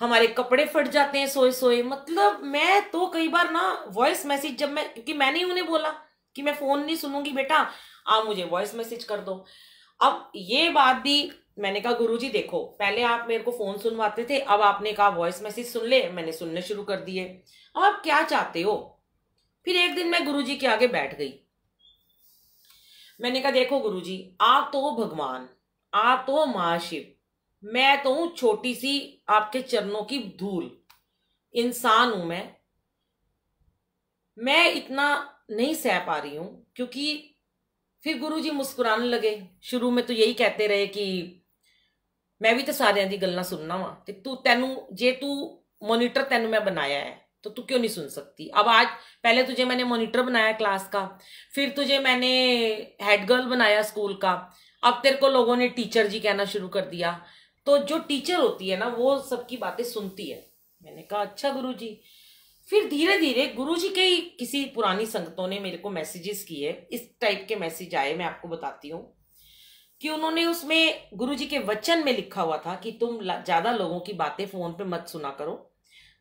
हमारे कपड़े फट जाते हैं सोए सोए। मतलब मैं तो कई बार ना वॉइस मैसेज, जब मैं, क्योंकि मैंने ही उन्हें बोला कि मैं फोन नहीं सुनूंगी बेटा, आप मुझे वॉइस मैसेज कर दो। अब ये बात भी मैंने कहा गुरुजी देखो, पहले आप मेरे को फोन सुनवाते थे, अब आपने कहा वॉइस मैसेज सुन ले, मैंने सुनने शुरू कर दिए, अब आप क्या चाहते हो। फिर एक दिन मैं गुरुजी के आगे बैठ गई, मैंने कहा देखो गुरुजी, आप तो हो भगवान, आप तो हो महाशिव, मैं तो हूं छोटी सी आपके चरणों की धूल, इंसान हूं मैं इतना नहीं सह पा रही हूं। क्योंकि फिर गुरुजी मुस्कुराने लगे। शुरू में तो यही कहते रहे कि मैं भी तो सारियां दी गल्लां सुनना वा, ते तू तेनू जे तू मॉनिटर तेनू मैं बनाया है तो तू क्यों नहीं सुन सकती। अब आज पहले तुझे मैंने मॉनिटर बनाया क्लास का, फिर तुझे मैंने हेड गर्ल बनाया स्कूल का, अब तेरे को लोगों ने टीचर जी कहना शुरू कर दिया। तो जो टीचर होती है ना वो सबकी बातें सुनती है। मैंने कहा अच्छा गुरुजी। फिर धीरे धीरे गुरुजी के ही किसी पुरानी संगतों ने मेरे को मैसेजेस किए, इस टाइप के मैसेज आए, मैं आपको बताती हूँ कि उन्होंने उसमें गुरुजी के वचन में लिखा हुआ था कि तुम ज्यादा लोगों की बातें फोन पे मत सुना करो,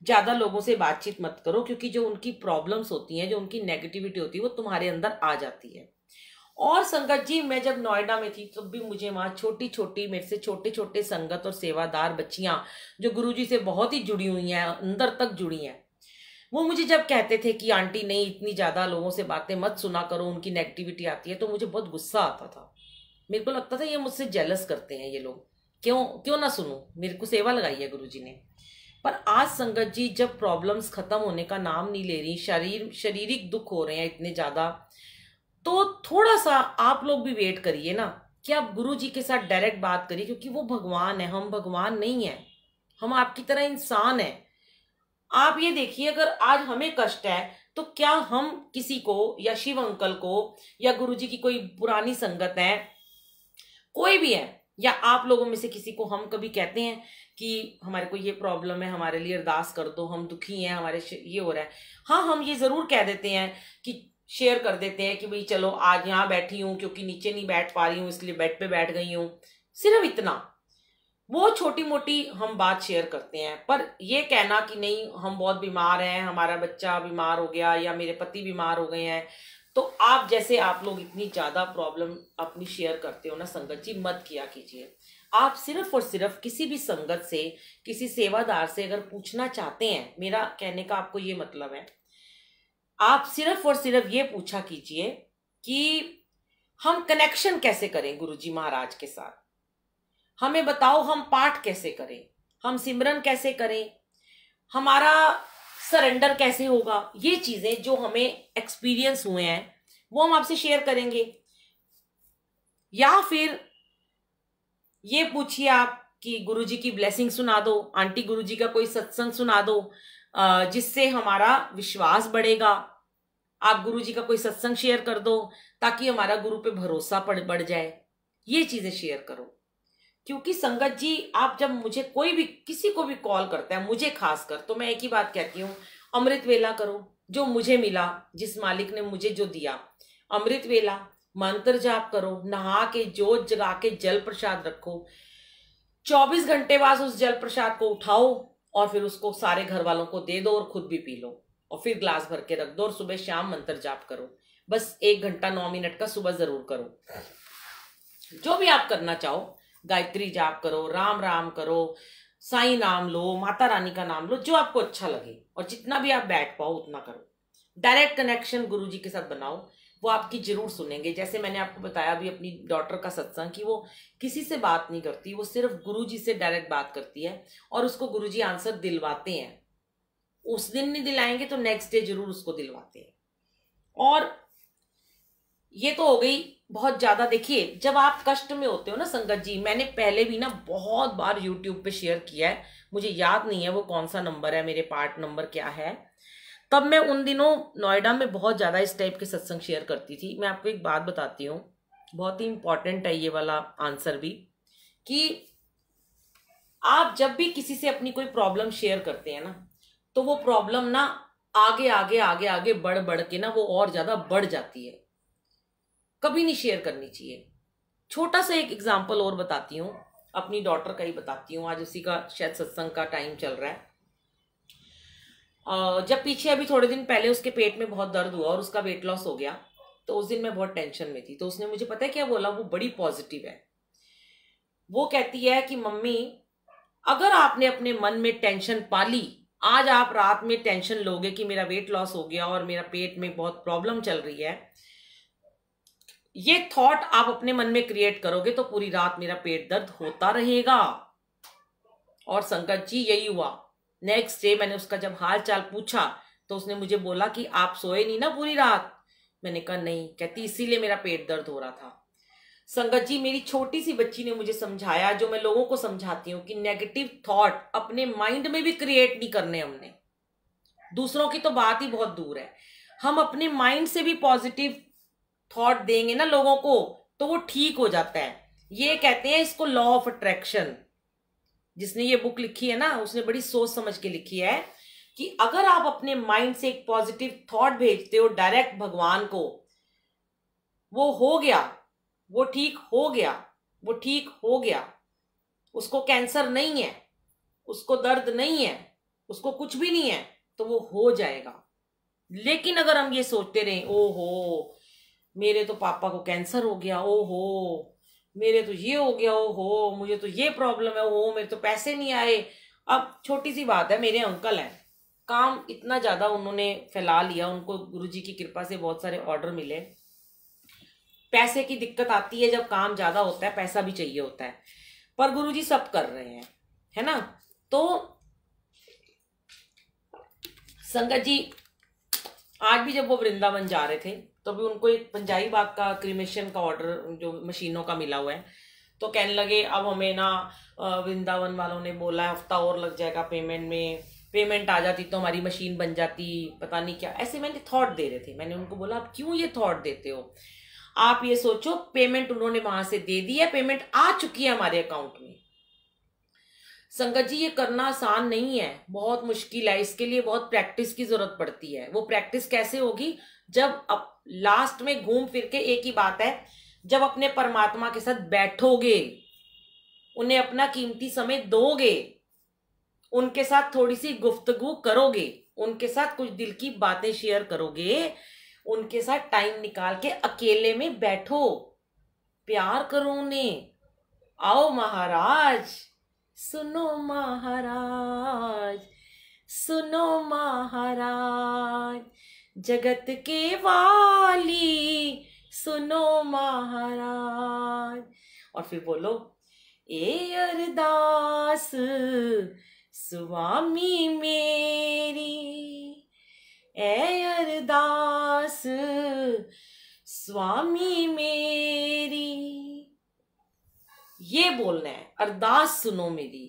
ज्यादा लोगों से बातचीत मत करो, क्योंकि जो उनकी प्रॉब्लम्स होती हैं, जो उनकी नेगेटिविटी होती है, वो तुम्हारे अंदर आ जाती है। और संगत जी, मैं जब नोएडा में थी तब भी मुझे वहां छोटी छोटी, मेरे से छोटे छोटे संगत और सेवादार बच्चियां जो गुरुजी से बहुत ही जुड़ी हुई हैं, अंदर तक जुड़ी हैं, वो मुझे जब कहते थे कि आंटी नहीं, इतनी ज्यादा लोगों से बातें मत सुना करो, उनकी नेगेटिविटी आती है, तो मुझे बहुत गुस्सा आता था। मेरे को लगता था ये मुझसे जेलस करते हैं ये लोग, क्यों क्यों ना सुनूं, मेरे को सेवा लगाई है गुरुजी ने। पर आज संगत जी, जब प्रॉब्लम्स खत्म होने का नाम नहीं ले रही, शारीरिक दुख हो रहे हैं इतने ज्यादा, तो थोड़ा सा आप लोग भी वेट करिए ना कि आप गुरु जी के साथ डायरेक्ट बात करिए, क्योंकि वो भगवान है, हम भगवान नहीं है, हम आपकी तरह इंसान है। आप ये देखिए, अगर आज हमें कष्ट है तो क्या हम किसी को, या शिव अंकल को, या गुरु जी की कोई पुरानी संगत है, कोई भी है, या आप लोगों में से किसी को हम कभी कहते हैं कि हमारे को ये प्रॉब्लम है, हमारे लिए अरदास कर दो, हम दुखी हैं, हमारे ये हो रहा है। हाँ, हम ये जरूर कह देते हैं कि शेयर कर देते हैं कि भाई चलो आज यहाँ बैठी हूँ क्योंकि नीचे नहीं बैठ पा रही हूँ, इसलिए बेड पे बैठ गई हूँ, सिर्फ इतना, वो छोटी मोटी हम बात शेयर करते हैं। पर ये कहना कि नहीं हम बहुत बीमार हैं, हमारा बच्चा बीमार हो गया या मेरे पति बीमार हो गए हैं, तो आप जैसे आप लोग इतनी ज्यादा प्रॉब्लम अपनी शेयर करते हो ना संगत जी, मत किया कीजिए। आप सिर्फ और सिर्फ किसी भी संगत से, किसी सेवादार से अगर पूछना चाहते हैं, मेरा कहने का आपको ये मतलब है, आप सिर्फ और सिर्फ ये पूछा कीजिए कि हम कनेक्शन कैसे करें गुरुजी महाराज के साथ, हमें बताओ हम पाठ कैसे करें, हम सिमरन कैसे करें, हमारा सरेंडर कैसे होगा। ये चीजें जो हमें एक्सपीरियंस हुए हैं वो हम आपसे शेयर करेंगे। या फिर ये पूछिए आप कि गुरुजी की ब्लेसिंग सुना दो, आंटी गुरुजी का कोई सत्संग सुना दो जिससे हमारा विश्वास बढ़ेगा। आप गुरुजी का कोई सत्संग शेयर कर दो ताकि हमारा गुरु पे भरोसा बढ़ जाए। ये चीजें शेयर करो, क्योंकि संगत जी आप जब मुझे कोई भी किसी को भी कॉल करता है, मुझे खासकर, तो मैं एक ही बात कहती हूँ, अमृत वेला करो, जो मुझे मिला, जिस मालिक ने मुझे जो दिया, अमृत वेला, मंत्र जाप करो, नहा के जोत जगा के जल प्रसाद रखो, 24 घंटे बाद उस जल प्रसाद को उठाओ और फिर उसको सारे घर वालों को दे दो और खुद भी पी लो, और फिर ग्लास भर के रख दो, और सुबह शाम मंत्र जाप करो। बस 1 घंटा 9 मिनट का सुबह जरूर करो। जो भी आप करना चाहो, गायत्री जाप करो, राम राम करो, साईं नाम लो, माता रानी का नाम लो, जो आपको अच्छा लगे, और जितना भी आप बैठ पाओ उतना करो। डायरेक्ट कनेक्शन गुरुजी के साथ बनाओ, वो आपकी जरूर सुनेंगे। जैसे मैंने आपको बताया अभी अपनी डॉटर का सत्संग कि वो किसी से बात नहीं करती, वो सिर्फ गुरुजी से डायरेक्ट बात करती है, और उसको गुरुजी आंसर दिलवाते हैं। उस दिन नहीं दिलाएंगे तो नेक्स्ट डे जरूर उसको दिलवाते हैं। और ये तो हो गई बहुत ज्यादा। देखिए जब आप कष्ट में होते हो ना संगत जी, मैंने पहले भी ना बहुत बार यूट्यूब पे शेयर किया है, मुझे याद नहीं है वो कौन सा नंबर है, मेरे पार्ट नंबर क्या है। तब मैं उन दिनों नोएडा में बहुत ज्यादा इस टाइप के सत्संग शेयर करती थी। मैं आपको एक बात बताती हूँ, बहुत ही इंपॉर्टेंट है ये वाला आंसर भी, कि आप जब भी किसी से अपनी कोई प्रॉब्लम शेयर करते हैं ना, तो वो प्रॉब्लम ना आगे आगे आगे आगे बढ़ बढ़ के ना वो और ज्यादा बढ़ जाती है। कभी नहीं शेयर करनी चाहिए। छोटा सा एक एग्जाम्पल और बताती हूँ, अपनी डॉटर का ही बताती हूँ, आज उसी का शायद सत्संग का टाइम चल रहा है। जब पीछे अभी थोड़े दिन पहले उसके पेट में बहुत दर्द हुआ और उसका वेट लॉस हो गया, तो उस दिन मैं बहुत टेंशन में थी। तो उसने मुझे पता है क्या बोला, वो बड़ी पॉजिटिव है। वो कहती है कि मम्मी, अगर आपने अपने मन में टेंशन पाली, आज आप रात में टेंशन लोगे कि मेरा वेट लॉस हो गया और मेरा पेट में बहुत प्रॉब्लम चल रही है, ये थॉट आप अपने मन में क्रिएट करोगे तो पूरी रात मेरा पेट दर्द होता रहेगा। और संकट जी यही हुआ। नेक्स्ट डे मैंने उसका जब हाल चाल पूछा तो उसने मुझे बोला कि आप सोए नहीं ना पूरी रात। मैंने कहा नहीं। कहती इसीलिए मेरा पेट दर्द हो रहा था। संगत जी मेरी छोटी सी बच्ची ने मुझे समझाया, जो मैं लोगों को समझाती हूँ, कि नेगेटिव थॉट अपने माइंड में भी क्रिएट नहीं करने हमने। दूसरों की तो बात ही बहुत दूर है, हम अपने माइंड से भी पॉजिटिव थॉट देंगे ना लोगों को तो वो ठीक हो जाता है। ये कहते हैं इसको लॉ ऑफ अट्रैक्शन। जिसने ये बुक लिखी है ना, उसने बड़ी सोच समझ के लिखी है कि अगर आप अपने माइंड से एक पॉजिटिव थॉट भेजते हो डायरेक्ट भगवान को, वो हो गया, वो ठीक हो गया, वो ठीक हो गया। उसको कैंसर नहीं है, उसको दर्द नहीं है, उसको कुछ भी नहीं है, तो वो हो जाएगा। लेकिन अगर हम ये सोचते रहे, ओहो मेरे तो पापा को कैंसर हो गया, ओहो मेरे तो ये हो गया, ओहो मुझे तो ये प्रॉब्लम है, ओहो मेरे तो पैसे नहीं आए। अब छोटी सी बात है, मेरे अंकल हैं, काम इतना ज्यादा उन्होंने फैला लिया, उनको गुरुजी की कृपा से बहुत सारे ऑर्डर मिले। पैसे की दिक्कत आती है जब काम ज्यादा होता है, पैसा भी चाहिए होता है, पर गुरुजी सब कर रहे हैं, है ना। तो संगत जी आज भी जब वो वृंदावन जा रहे थे तो भी उनको एक पंजाई बाग का क्रीमेशन का ऑर्डर जो मशीनों का मिला हुआ है। तो कहने लगे अब हमें ना वृंदावन वालों ने बोला हफ्ता और लग जाएगा पेमेंट में, पेमेंट आ जाती तो हमारी मशीन बन जाती, पता नहीं क्या। ऐसे मैंने थॉट दे रहे थे। मैंने उनको बोला आप क्यों ये थॉट देते हो, आप ये सोचो पेमेंट उन्होंने वहां से दे दी है, पेमेंट आ चुकी है हमारे अकाउंट में। संगत जी ये करना आसान नहीं है, बहुत मुश्किल है, इसके लिए बहुत प्रैक्टिस की जरूरत पड़ती है। वो प्रैक्टिस कैसे होगी, जब अब लास्ट में घूम फिर के एक ही बात है, जब अपने परमात्मा के साथ बैठोगे, उन्हें अपना कीमती समय दोगे, उनके साथ थोड़ी सी गुफ्तगू करोगे, उनके साथ कुछ दिल की बातें शेयर करोगे, उनके साथ टाइम निकाल के अकेले में बैठो, प्यार करो उन्हें। आओ महाराज, सुनो महाराज, सुनो महाराज, जगत के वाली सुनो महाराज। और फिर बोलो ए अरदास स्वामी मेरी, ए अरदास स्वामी मेरी। ये बोलना है, अरदास सुनो मेरी,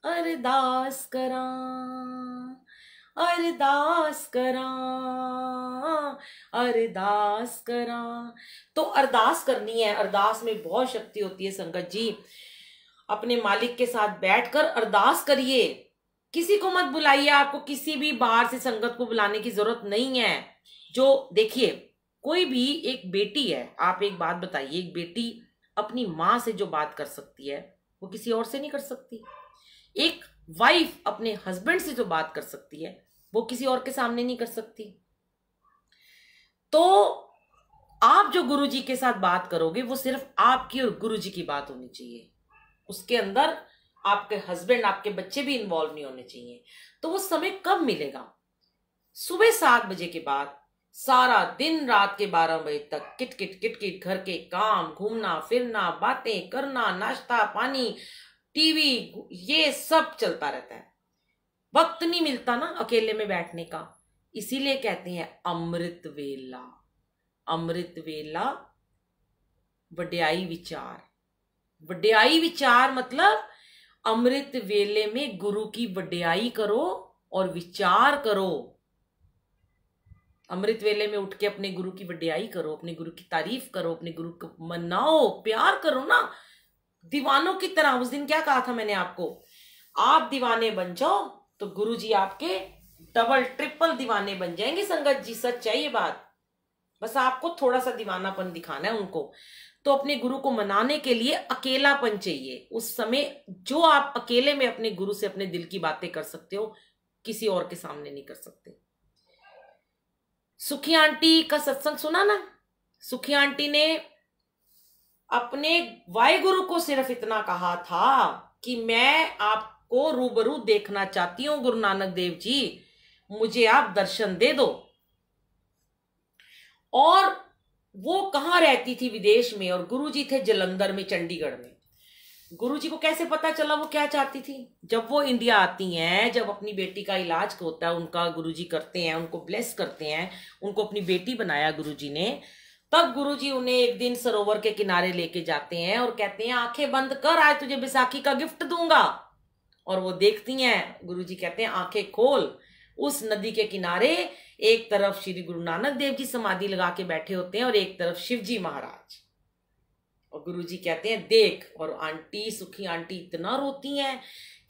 अरदास करा, अरदास करा, अरदास करा। तो अरदास करनी है, अरदास में बहुत शक्ति होती है संगत जी। अपने मालिक के साथ बैठकर अरदास करिए, किसी को मत बुलाइए, आपको किसी भी बाहर से संगत को बुलाने की जरूरत नहीं है। जो देखिए कोई भी एक बेटी है, आप एक बात बताइए, एक बेटी अपनी माँ से जो बात कर सकती है वो किसी और से नहीं कर सकती। एक वाइफ अपने हस्बैंड से जो बात कर सकती है वो किसी और के सामने नहीं कर सकती। तो आप जो गुरुजी के साथ बात करोगे वो सिर्फ आपकी और गुरुजी की बात होनी चाहिए, उसके अंदर आपके हस्बैंड आपके बच्चे भी इन्वॉल्व नहीं होने चाहिए। तो वो समय कब मिलेगा, सुबह 7 बजे के बाद सारा दिन रात के 12 बजे तक किट किट किट किट घर के काम, घूमना फिरना, बातें करना, नाश्ता पानी, टीवी, ये सब चलता रहता है। वक्त नहीं मिलता ना अकेले में बैठने का। इसीलिए कहते हैं अमृत वेला। अमृत वेला वड्याई विचार। वड्याई विचार मतलब अमृत वेले में गुरु की वड्याई करो और विचार करो। अमृत वेले में उठ के अपने गुरु की वड्याई करो, अपने गुरु की तारीफ करो, अपने गुरु को मनाओ, प्यार करो ना दीवानों की तरह। उस दिन क्या कहा था मैंने आपको, आप दीवाने बन जाओ तो गुरु जी आपके डबल ट्रिपल दीवाने बन जाएंगे। संगत जी सच है ये बात, बस आपको थोड़ा सा दीवानापन दिखाना है उनको। तो अपने गुरु को मनाने के लिए अकेलापन चाहिए। उस समय जो आप अकेले में अपने गुरु से अपने दिल की बातें कर सकते हो, किसी और के सामने नहीं कर सकते। सुखी आंटी का सत्संग सुना ना, सुखी आंटी ने अपने वाहिगुरु को सिर्फ इतना कहा था कि मैं आपको रूबरू देखना चाहती हूं गुरु नानक देव जी, मुझे आप दर्शन दे दो। और वो कहाँ रहती थी, विदेश में, और गुरुजी थे जलंधर में, चंडीगढ़ में। गुरुजी को कैसे पता चला वो क्या चाहती थी? जब वो इंडिया आती हैं, जब अपनी बेटी का इलाज होता है उनका, गुरुजी करते हैं, उनको ब्लेस करते हैं, उनको अपनी बेटी बनाया गुरुजी ने, तब गुरुजी उन्हें एक दिन सरोवर के किनारे लेके जाते हैं और कहते हैं आंखें बंद कर, आज तुझे बैसाखी का गिफ्ट दूंगा। और वो देखती हैं, गुरुजी कहते हैं आंखें खोल। उस नदी के किनारे एक तरफ श्री गुरु नानक देव जी समाधि लगा के बैठे होते हैं और एक तरफ शिव जी महाराज। और गुरुजी कहते हैं देख। और आंटी, सुखी आंटी इतना रोती हैं,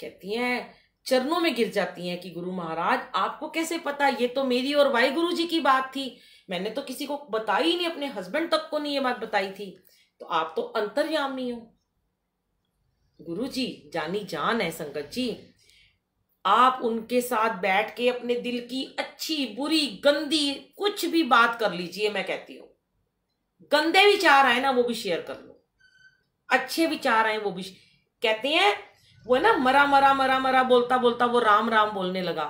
कहती हैं, चरणों में गिर जाती हैं कि गुरु महाराज आपको कैसे पता? ये तो मेरी और वाहिगुरु जी की बात थी, मैंने तो किसी को बताई ही नहीं, अपने हस्बैंड तक को नहीं ये बात बताई थी, तो आप तो अंतर्यामी हो। गुरुजी जानी जान है संगत जी। आप उनके साथ बैठ के अपने दिल की अच्छी बुरी गंदी कुछ भी बात कर लीजिए। मैं कहती हूं गंदे विचार आए ना वो भी शेयर कर लो, अच्छे विचार आए वो भी। कहते हैं वो ना मरा मरा मरा मरा बोलता बोलता वो राम राम बोलने लगा।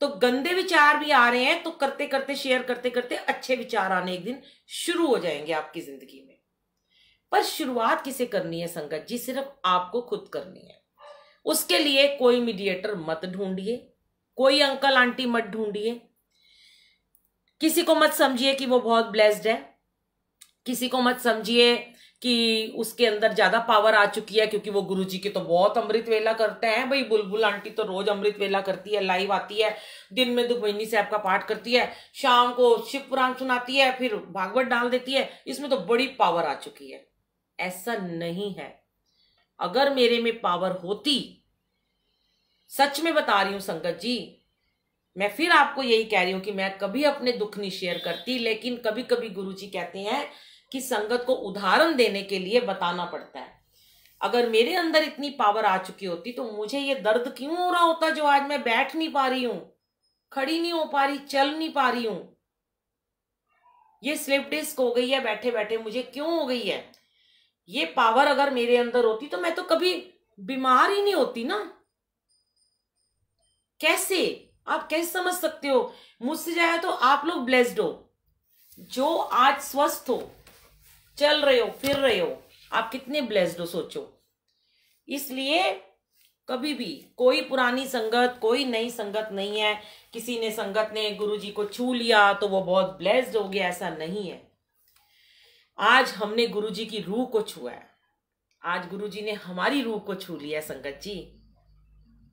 तो गंदे विचार भी आ रहे हैं तो करते करते, शेयर करते करते अच्छे विचार आने एक दिन शुरू हो जाएंगे आपकी जिंदगी में। पर शुरुआत किसे करनी है संगत जी? सिर्फ आपको खुद करनी है। उसके लिए कोई मीडिएटर मत ढूंढिए, कोई अंकल आंटी मत ढूंढिए, किसी को मत समझिए कि वो बहुत ब्लेस्ड है, किसी को मत समझिए कि उसके अंदर ज्यादा पावर आ चुकी है क्योंकि वो गुरुजी की तो बहुत अमृत वेला करते हैं। भाई बुलबुल आंटी तो रोज अमृत वेला करती है, लाइव आती है, दिन में दुखमनी साहब का पाठ करती है, शाम को शिव पुराण सुनाती है, फिर भागवत डाल देती है, इसमें तो बड़ी पावर आ चुकी है। ऐसा नहीं है। अगर मेरे में पावर होती, सच में बता रही हूं संगत जी, मैं फिर आपको यही कह रही हूं कि मैं कभी अपने दुख नहीं शेयर करती, लेकिन कभी कभी गुरुजी कहते हैं कि संगत को उदाहरण देने के लिए बताना पड़ता है। अगर मेरे अंदर इतनी पावर आ चुकी होती तो मुझे ये दर्द क्यों हो रहा होता जो आज मैं बैठ नहीं पा रही हूं, खड़ी नहीं हो पा रही, चल नहीं पा रही हूं। ये स्लिप डिस्क हो गई है बैठे बैठे, मुझे क्यों हो गई है? ये पावर अगर मेरे अंदर होती तो मैं तो कभी बीमार ही नहीं होती ना। कैसे? आप कैसे समझ सकते हो? मुझसे जाए तो आप लोग ब्लेस्ड हो जो आज स्वस्थ हो, चल रहे हो, फिर रहे हो, आप कितने ब्लेस्ड हो सोचो। इसलिए कभी भी कोई पुरानी संगत, कोई नई संगत नहीं है। किसी ने संगत ने गुरुजी को छू लिया तो वो बहुत ब्लेस्ड हो गया, ऐसा नहीं है। आज हमने गुरुजी की रूह को छुआ है, आज गुरुजी ने हमारी रूह को छू लिया है संगत जी।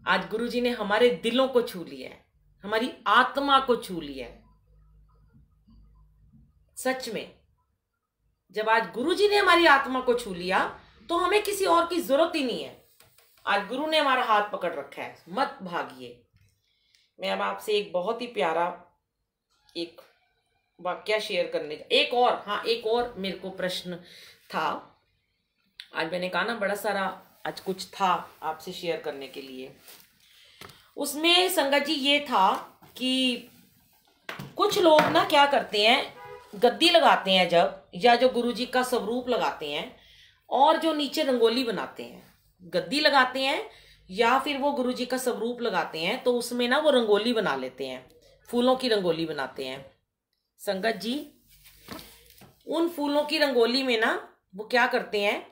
आज गुरुजी ने हमारे दिलों को छू लिया है, हमारी आत्मा को छू लिया है। सच में जब आज गुरुजी ने हमारी आत्मा को छू लिया तो हमें किसी और की जरूरत ही नहीं है। आज गुरु ने हमारा हाथ पकड़ रखा है, मत भागिए। मैं अब आपसे एक बहुत ही प्यारा एक वाक्य शेयर करने का, एक और मेरे को प्रश्न था। आज मैंने कहा ना बड़ा सारा आज कुछ था आपसे शेयर करने के लिए। उसमें संगत जी ये था कि कुछ लोग ना क्या करते हैं, गद्दी लगाते हैं जब, या जो गुरुजी का स्वरूप लगाते हैं और जो नीचे रंगोली बनाते हैं, गद्दी लगाते हैं या फिर वो गुरुजी का स्वरूप लगाते हैं, तो उसमें ना वो रंगोली बना लेते हैं, फूलों की रंगोली बनाते हैं। संगत जी उन फूलों की रंगोली में ना वो क्या करते हैं,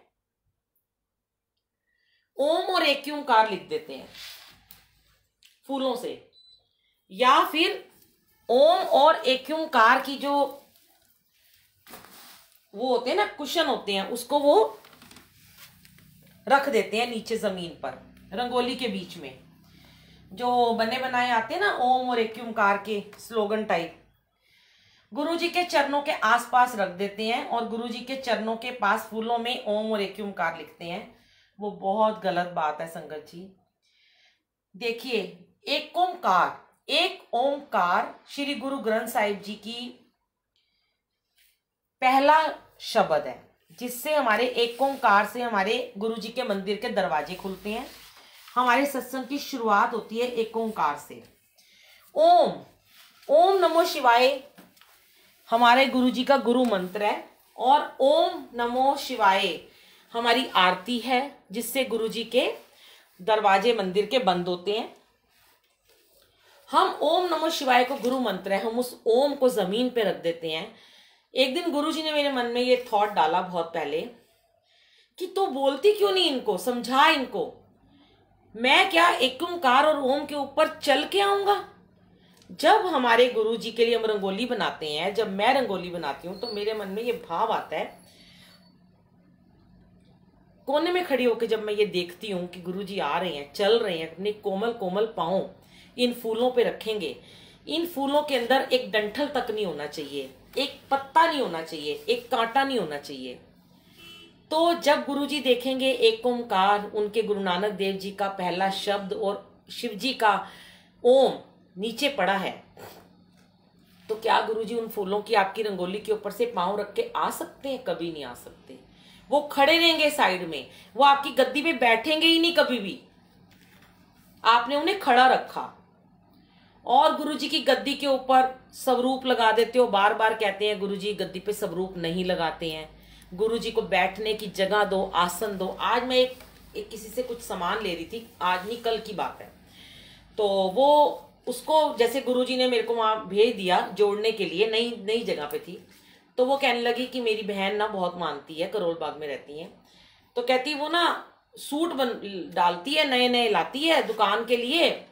ओम और एक ओंकार लिख देते हैं फूलों से, या फिर ओम और एक ओंकार की जो वो होते हैं ना, कुशन होते हैं, उसको वो रख देते हैं नीचे जमीन पर, रंगोली के बीच में। जो बने बनाए आते हैं ना ओम और एक ओंकार के स्लोगन टाइप, गुरुजी के चरणों के आसपास रख देते हैं और गुरुजी के चरणों के पास फूलों में ओम और एक ओंकार लिखते हैं। वो बहुत गलत बात है संगत जी। देखिए, एक ओंकार श्री गुरु ग्रंथ साहिब जी की पहला शब्द है, जिससे हमारे एक ओंकार से हमारे गुरुजी के मंदिर के दरवाजे खुलते हैं। हमारे सत्संग की शुरुआत होती है एक ओंकार से। ओम नमो शिवाय हमारे गुरुजी का गुरु मंत्र है, और ओम नमो शिवाय हमारी आरती है, जिससे गुरुजी के दरवाजे मंदिर के बंद होते हैं। हम ओम नमो शिवाय को गुरु मंत्र है, हम उस ओम को जमीन पे रख देते हैं। एक दिन गुरुजी ने मेरे मन में ये थॉट डाला बहुत पहले कि तो बोलती क्यों नहीं इनको, समझा इनको। मैं क्या एक ओंकार और ओम के ऊपर चल के आऊंगा? जब हमारे गुरुजी के लिए हम रंगोली बनाते हैं, जब मैं रंगोली बनाती हूं, तो मेरे मन में ये भाव आता है, कोने में खड़ी होकर जब मैं ये देखती हूँ कि गुरुजी आ रहे हैं, चल रहे हैं, अपने कोमल कोमल पांव इन फूलों पे रखेंगे। इन फूलों के अंदर एक डंठल तक नहीं होना चाहिए, एक पत्ता नहीं होना चाहिए, एक कांटा नहीं होना चाहिए। तो जब गुरुजी देखेंगे एक ओंकार, उनके गुरु नानक देव जी का पहला शब्द और शिव जी का ओम नीचे पड़ा है, तो क्या गुरुजी उन फूलों की आपकी रंगोली के ऊपर से पांव रख के आ सकते हैं? कभी नहीं आ सकते। वो खड़े रहेंगे साइड में, वो आपकी गद्दी पे बैठेंगे ही नहीं कभी भी। आपने उन्हें खड़ा रखा और गुरुजी की गद्दी के ऊपर स्वरूप लगा देते हो। बार बार कहते हैं गुरुजी गद्दी पे स्वरूप नहीं लगाते हैं, गुरुजी को बैठने की जगह दो, आसन दो। आज मैं एक किसी से कुछ सामान ले रही थी, आज नहीं कल की बात है, तो वो उसको जैसे गुरुजी ने मेरे को वहां भेज दिया जोड़ने के लिए, नई जगह पे थी, तो वो कहने लगी कि मेरी बहन ना बहुत मानती है, करोल बाग में रहती है, तो कहती वो ना सूट डालती है, नए नए लाती है दुकान के लिए,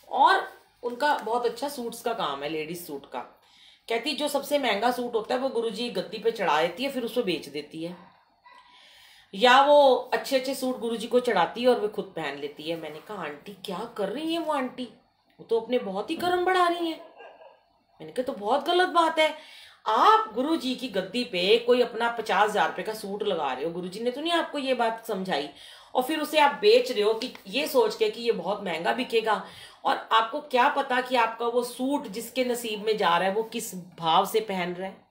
और उनका बहुत अच्छा सूट्स का काम है, लेडीज सूट का। कहती जो सबसे महंगा सूट होता है वो गुरुजी गद्दी पे चढ़ा देती है, फिर उसको बेच देती है, या वो अच्छे अच्छे सूट गुरुजी को चढ़ाती है और वे खुद पहन लेती है। मैंने कहा आंटी क्या कर रही है वो आंटी, वो तो अपने बहुत ही कर्म बढ़ा रही है। मैंने कहा तो बहुत गलत बात है, आप गुरुजी की गद्दी पे कोई अपना 50,000 रुपए का सूट लगा रहे हो, गुरुजी ने तो नहीं आपको ये बात समझाई, और फिर उसे आप बेच रहे हो कि ये सोच के कि ये बहुत महंगा बिकेगा। और आपको क्या पता कि आपका वो सूट जिसके नसीब में जा रहा है वो किस भाव से पहन रहा है,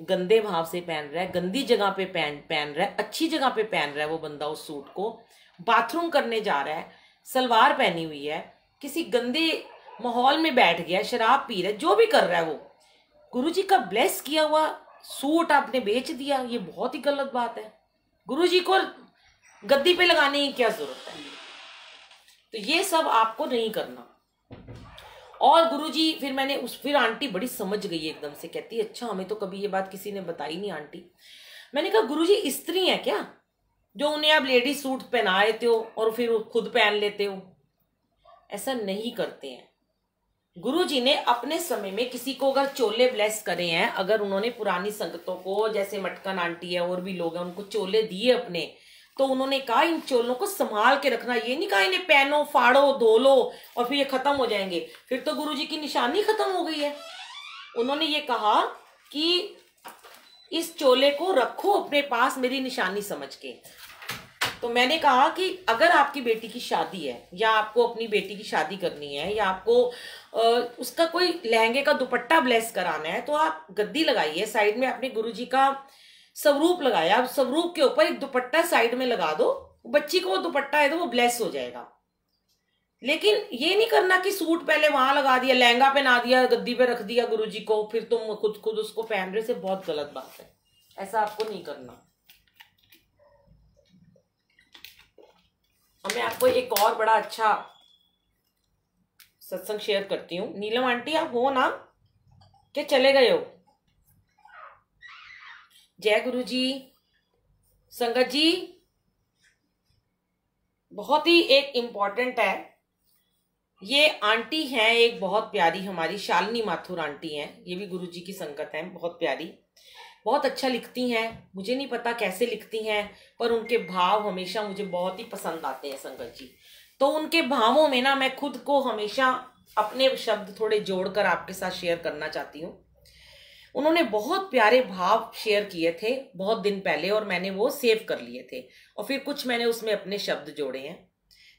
गंदे भाव से पहन रहा है, गंदी जगह पे पहन रहा है, अच्छी जगह पे पहन रहा है वो बंदा उस सूट को, बाथरूम करने जा रहा है, सलवार पहनी हुई है, किसी गंदे माहौल में बैठ गया, शराब पी रहा है, जो भी कर रहा है वो, गुरुजी का ब्लेस किया हुआ सूट आपने बेच दिया, ये बहुत ही गलत बात है। गुरुजी को गद्दी पे लगाने की क्या जरूरत है? तो ये सब आपको नहीं करना। और गुरुजी फिर आंटी बड़ी समझ गई एकदम से, कहती है अच्छा हमें तो कभी ये बात किसी ने बताई नहीं आंटी। मैंने कहा गुरुजी स्त्री है क्या जो उन्हें आप लेडीज सूट पहना देते हो और फिर खुद पहन लेते हो? ऐसा नहीं करते हैं। गुरुजी ने अपने समय में किसी को अगर चोले ब्लेस करे हैं, अगर उन्होंने पुरानी संगतों को, जैसे मटकन आंटी है और भी लोग हैं, उनको चोले दिए अपने, तो उन्होंने कहा इन चोलों को संभाल के रखना, ये नहीं कहा इन्हें पहनो, फाड़ो, धो लो और फिर ये खत्म हो जाएंगे, फिर तो गुरुजी की निशानी खत्म हो गई है। उन्होंने ये कहा कि इस चोले को रखो अपने पास मेरी निशानी समझ के। तो मैंने कहा कि अगर आपकी बेटी की शादी है, या आपको अपनी बेटी की शादी करनी है, या आपको उसका कोई लहंगे का दुपट्टा ब्लेस कराना है, तो आप गद्दी लगाइए, साइड में अपने गुरुजी का स्वरूप लगाया, आप स्वरूप के ऊपर एक दुपट्टा साइड में लगा दो, बच्ची को वो दुपट्टा है तो वो ब्लेस हो जाएगा। लेकिन ये नहीं करना कि सूट पहले वहां लगा दिया, लहंगा पहना दिया, गद्दी पे रख दिया गुरुजी को, फिर तुम खुद उसको पहन रहे से, बहुत गलत बात है, ऐसा आपको नहीं करना। और मैं आपको एक और बड़ा अच्छा सत्संग शेयर करती हूँ। नीलम आंटी आप हो ना, क्या चले गए हो? जय गुरु जी। संगत जी बहुत ही एक इम्पॉर्टेंट है, ये आंटी हैं एक बहुत प्यारी, हमारी शालिनी माथुर आंटी हैं, ये भी गुरुजी की संगत हैं, बहुत प्यारी, बहुत अच्छा लिखती हैं। मुझे नहीं पता कैसे लिखती हैं, पर उनके भाव हमेशा मुझे बहुत ही पसंद आते हैं संगत जी। तो उनके भावों में ना मैं खुद को हमेशा अपने शब्द थोड़े जोड़कर आपके साथ शेयर करना चाहती हूँ। उन्होंने बहुत प्यारे भाव शेयर किए थे बहुत दिन पहले, और मैंने वो सेव कर लिए थे, और फिर कुछ मैंने उसमें अपने शब्द जोड़े हैं।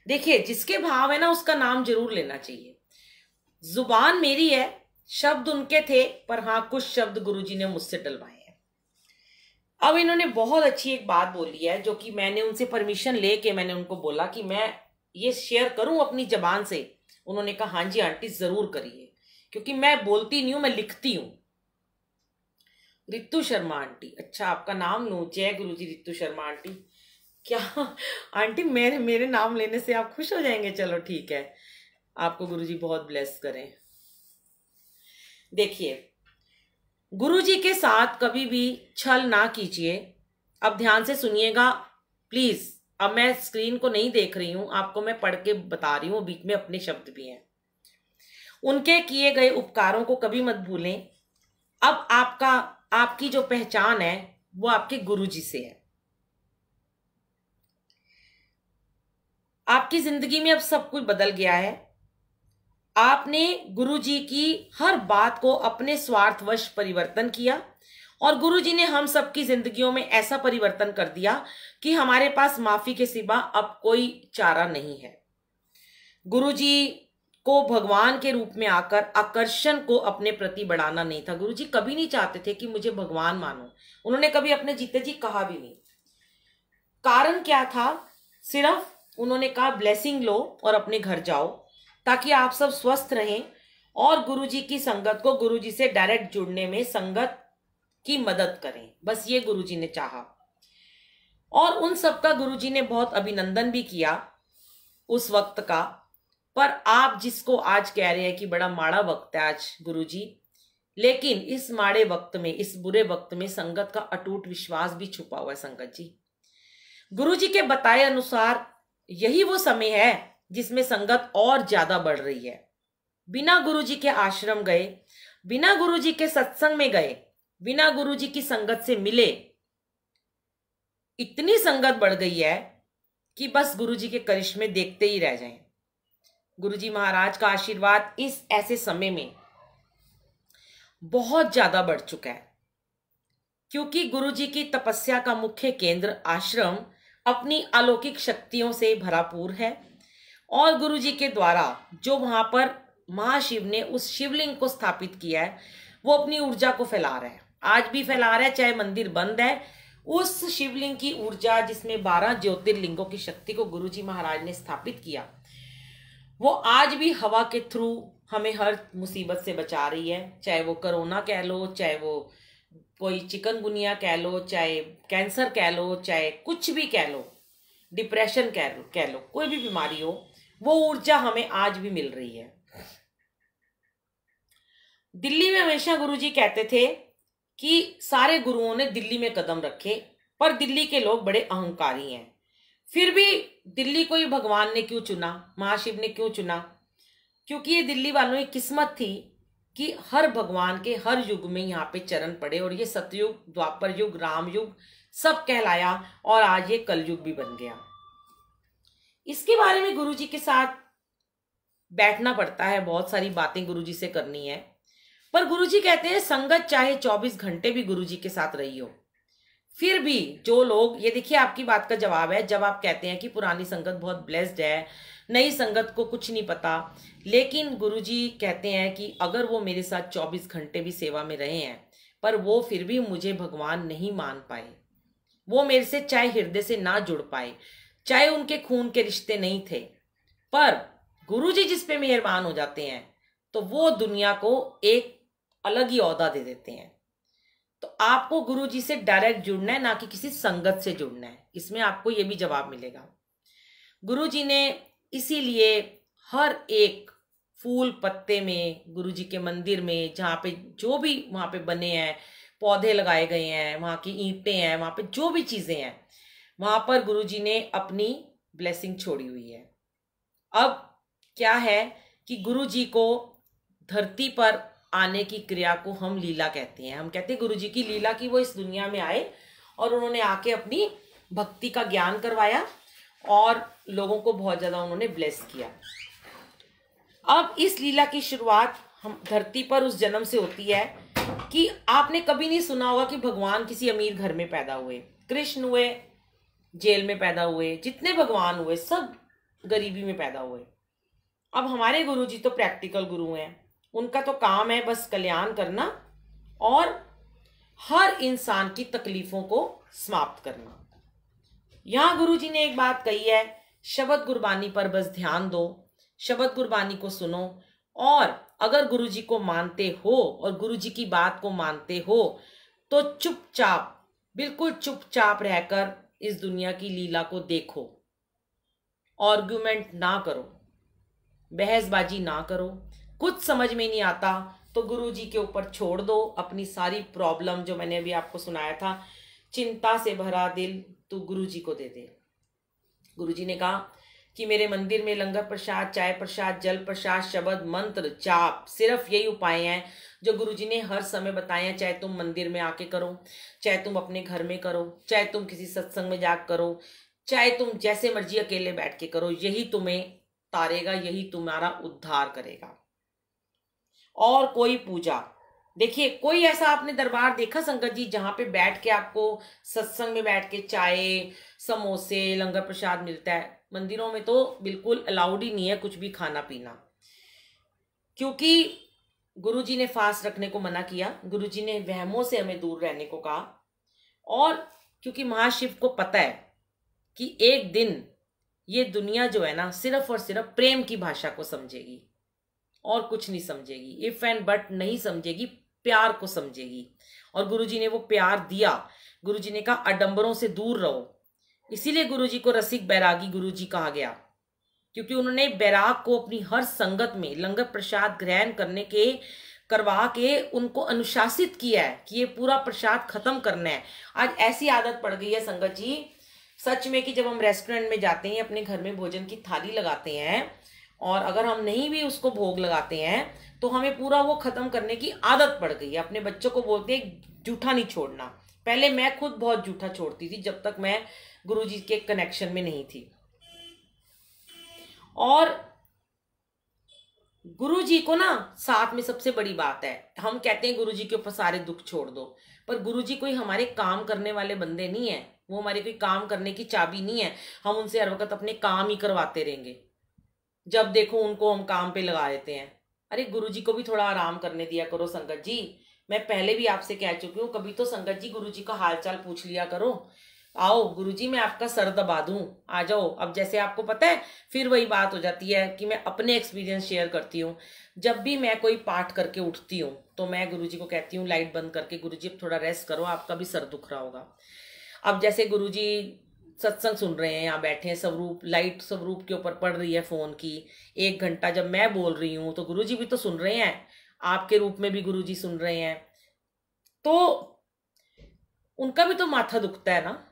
देखिए, जिसके भाव है ना उसका नाम जरूर लेना चाहिए। जुबान मेरी है, शब्द उनके थे, पर हाँ कुछ शब्द गुरुजी ने मुझसे डलवाए हैं। अब इन्होंने बहुत अच्छी एक बात बोली है, जो कि मैंने उनसे परमिशन लेके मैंने उनको बोला कि मैं ये शेयर करूं अपनी जबान से। उन्होंने कहा हाँ जी आंटी जरूर करिए, क्योंकि मैं बोलती नहीं हूं, मैं लिखती हूं। रितु शर्मा आंटी, अच्छा आपका नाम लूं? जय गुरुजी रितु शर्मा आंटी। क्या आंटी मेरे नाम लेने से आप खुश हो जाएंगे? चलो ठीक है, आपको गुरुजी बहुत ब्लेस करें। देखिए, गुरुजी के साथ कभी भी छल ना कीजिए। अब ध्यान से सुनिएगा प्लीज। अब मैं स्क्रीन को नहीं देख रही हूं, आपको मैं पढ़ के बता रही हूं, बीच में अपने शब्द भी हैं। उनके किए गए उपकारों को कभी मत भूलें। अब आपकी जो पहचान है वो आपके गुरुजी से है। आपकी जिंदगी में अब सब कुछ बदल गया है। आपने गुरुजी की हर बात को अपने स्वार्थवश परिवर्तन किया, और गुरुजी ने हम सबकी जिंदगियों में ऐसा परिवर्तन कर दिया कि हमारे पास माफी के सिवा अब कोई चारा नहीं है। गुरुजी को भगवान के रूप में आकर आकर्षण को अपने प्रति बढ़ाना नहीं था। गुरुजी कभी नहीं चाहते थे कि मुझे भगवान मानो, उन्होंने कभी अपने जीते जी कहा भी नहीं। कारण क्या था? सिर्फ उन्होंने कहा ब्लेसिंग लो और अपने घर जाओ, ताकि आप सब स्वस्थ रहें और गुरुजी की संगत को, गुरुजी से डायरेक्ट जुड़ने में संगत की मदद करें। बस ये गुरुजी ने चाहा, और उन सबका गुरुजी ने बहुत अभिनंदन भी किया उस वक्त का। पर आप जिसको आज कह रहे हैं कि बड़ा माड़ा वक्त है आज गुरुजी, लेकिन इस माड़े वक्त में, इस बुरे वक्त में संगत का अटूट विश्वास भी छुपा हुआ है संगत जी। गुरुजी के बताए अनुसार यही वो समय है जिसमें संगत और ज्यादा बढ़ रही है। बिना गुरुजी के आश्रम गए, बिना गुरुजी के सत्संग में गए, बिना गुरुजी की संगत से मिले, इतनी संगत बढ़ गई है कि बस गुरुजी के करिश्मे देखते ही रह जाएं। गुरुजी महाराज का आशीर्वाद इस ऐसे समय में बहुत ज्यादा बढ़ चुका है, क्योंकि गुरुजी की तपस्या का मुख्य केंद्र आश्रम अपनी अलौकिक शक्तियों से भरपूर है, और गुरुजी के द्वारा जो वहां पर महाशिव ने उस शिवलिंग को स्थापित किया है, वो अपनी ऊर्जा को फैला रहा है, आज भी फैला रहा है, चाहे मंदिर बंद है। उस शिवलिंग की ऊर्जा, जिसमें 12 ज्योतिर्लिंगों की शक्ति को गुरुजी महाराज ने स्थापित किया, वो आज भी हवा के थ्रू हमें हर मुसीबत से बचा रही है। चाहे वो कोरोना कह लो, चाहे वो कोई चिकनगुनिया कह लो, चाहे कैंसर कह लो, चाहे कुछ भी कह लो, डिप्रेशन कह लो, कोई भी बीमारी हो, वो ऊर्जा हमें आज भी मिल रही है। दिल्ली में हमेशा गुरुजी कहते थे कि सारे गुरुओं ने दिल्ली में कदम रखे, पर दिल्ली के लोग बड़े अहंकारी हैं। फिर भी दिल्ली को ही भगवान ने क्यों चुना, महाशिव ने क्यों चुना? क्योंकि ये दिल्ली वालों की किस्मत थी कि हर भगवान के हर युग में यहाँ पे चरण पड़े, और ये सतयुग, द्वापर युग, राम युग सब कहलाया, और आज ये कलयुग भी बन गया। इसके बारे में गुरुजी के साथ बैठना पड़ता है, बहुत सारी बातें गुरुजी से करनी है। पर गुरुजी कहते हैं संगत चाहे 24 घंटे भी गुरुजी के साथ रही हो, फिर भी जो लोग, ये देखिए आपकी बात का जवाब है जब आप कहते हैं कि पुरानी संगत बहुत ब्लेस्ड है, नई संगत को कुछ नहीं पता। लेकिन गुरुजी कहते हैं कि अगर वो मेरे साथ 24 घंटे भी सेवा में रहे हैं, पर वो फिर भी मुझे भगवान नहीं मान पाए, वो मेरे से चाहे हृदय से ना जुड़ पाए, चाहे उनके खून के रिश्ते नहीं थे, पर गुरुजी जिस पे मेहरबान हो जाते हैं तो वो दुनिया को एक अलग ही औहदा दे देते हैं। तो आपको गुरुजी से डायरेक्ट जुड़ना है, ना कि किसी संगत से जुड़ना है। इसमें आपको ये भी जवाब मिलेगा। गुरुजी ने इसीलिए हर एक फूल पत्ते में, गुरुजी के मंदिर में, जहाँ पे जो भी वहाँ पे बने हैं, पौधे लगाए गए हैं, वहाँ की ईंटें हैं, वहाँ पे जो भी चीजें हैं, वहां पर गुरुजी ने अपनी ब्लेसिंग छोड़ी हुई है। अब क्या है कि गुरु जी को धरती पर आने की क्रिया को हम लीला कहते हैं। हम कहते हैं गुरु जी की लीला की वो इस दुनिया में आए और उन्होंने आके अपनी भक्ति का ज्ञान करवाया और लोगों को बहुत ज्यादा उन्होंने ब्लेस किया। अब इस लीला की शुरुआत हम धरती पर उस जन्म से होती है कि आपने कभी नहीं सुना होगा कि भगवान किसी अमीर घर में पैदा हुए। कृष्ण हुए जेल में पैदा हुए, जितने भगवान हुए सब गरीबी में पैदा हुए। अब हमारे गुरु जी तो प्रैक्टिकल गुरु हैं, उनका तो काम है बस कल्याण करना और हर इंसान की तकलीफों को समाप्त करना। यहां गुरु जी ने एक बात कही है, शब्द गुरबानी पर बस ध्यान दो, शब्द गुरबानी को सुनो और अगर गुरु जी को मानते हो और गुरु जी की बात को मानते हो तो चुपचाप, बिल्कुल चुपचाप रहकर इस दुनिया की लीला को देखो। आर्गुमेंट ना करो, बहसबाजी ना करो। कुछ समझ में नहीं आता तो गुरु जी के ऊपर छोड़ दो अपनी सारी प्रॉब्लम, जो मैंने अभी आपको सुनाया था, चिंता से भरा दिल तू गुरु जी को दे दे। गुरु जी ने कहा कि मेरे मंदिर में लंगर प्रसाद, चाय प्रसाद, जल प्रसाद, शब्द, मंत्र, जाप, सिर्फ यही उपाय हैं जो गुरु जी ने हर समय बताए हैं। चाहे तुम मंदिर में आके करो, चाहे तुम अपने घर में करो, चाहे तुम किसी सत्संग में जाकर करो, चाहे तुम जैसे मर्जी अकेले बैठ के करो, यही तुम्हें तारेगा, यही तुम्हारा उद्धार करेगा। और कोई पूजा, देखिए कोई ऐसा आपने दरबार देखा संगत जी जहां पे बैठ के आपको सत्संग में बैठ के चाय, समोसे, लंगर प्रसाद मिलता है? मंदिरों में तो बिल्कुल अलाउड ही नहीं है कुछ भी खाना पीना, क्योंकि गुरुजी ने फास्ट रखने को मना किया, गुरुजी ने वहमों से हमें दूर रहने को कहा। और क्योंकि महाशिव को पता है कि एक दिन ये दुनिया जो है ना सिर्फ और सिर्फ प्रेम की भाषा को समझेगी और कुछ नहीं समझेगी, इफ एंड बट नहीं समझेगी, प्यार को समझेगी। और गुरुजी ने वो प्यार दिया। गुरुजी ने कहा आडंबरों से दूर रहो, इसीलिए गुरुजी को रसिक बैरागी गुरुजी कहा गया, क्योंकि उन्होंने बैराग को अपनी हर संगत में लंगर प्रसाद ग्रहण करवा के उनको अनुशासित किया है कि ये पूरा प्रसाद खत्म करना है। आज ऐसी आदत पड़ गई है संगत जी सच में कि जब हम रेस्टोरेंट में जाते हैं, अपने घर में भोजन की थाली लगाते हैं और अगर हम नहीं भी उसको भोग लगाते हैं तो हमें पूरा वो खत्म करने की आदत पड़ गई है। अपने बच्चों को बोलते हैं जूठा नहीं छोड़ना। पहले मैं खुद बहुत जूठा छोड़ती थी जब तक मैं गुरुजी के कनेक्शन में नहीं थी। और गुरुजी को ना साथ में सबसे बड़ी बात है, हम कहते हैं गुरुजी के ऊपर सारे दुख छोड़ दो, पर गुरुजी कोई हमारे काम करने वाले बंदे नहीं है, वो हमारे कोई काम करने की चाबी नहीं है। हम उनसे हर वक्त अपने काम ही करवाते रहेंगे, जब देखो उनको हम काम पे लगा देते हैं। अरे गुरुजी को भी थोड़ा आराम करने दिया करो संगत जी। मैं पहले भी आपसे कह चुकी हूँ, कभी तो संगत जी गुरुजी का हालचाल पूछ लिया करो। आओ गुरुजी मैं आपका सर दबा दूं, आ जाओ। अब जैसे आपको पता है फिर वही बात हो जाती है कि मैं अपने एक्सपीरियंस शेयर करती हूँ। जब भी मैं कोई पाठ करके उठती हूँ तो मैं गुरुजी को कहती हूँ लाइट बंद करके, गुरुजी अब थोड़ा रेस्ट करो, आपका भी सर दुख रहा होगा। अब जैसे गुरुजी सत्संग सुन रहे हैं, यहाँ बैठे हैं, स्वरूप लाइट स्वरूप के ऊपर पड़ रही है फोन की, 1 घंटा जब मैं बोल रही हूँ तो गुरुजी भी तो सुन रहे हैं, आपके रूप में भी गुरुजी सुन रहे हैं, तो उनका भी तो माथा दुखता है ना।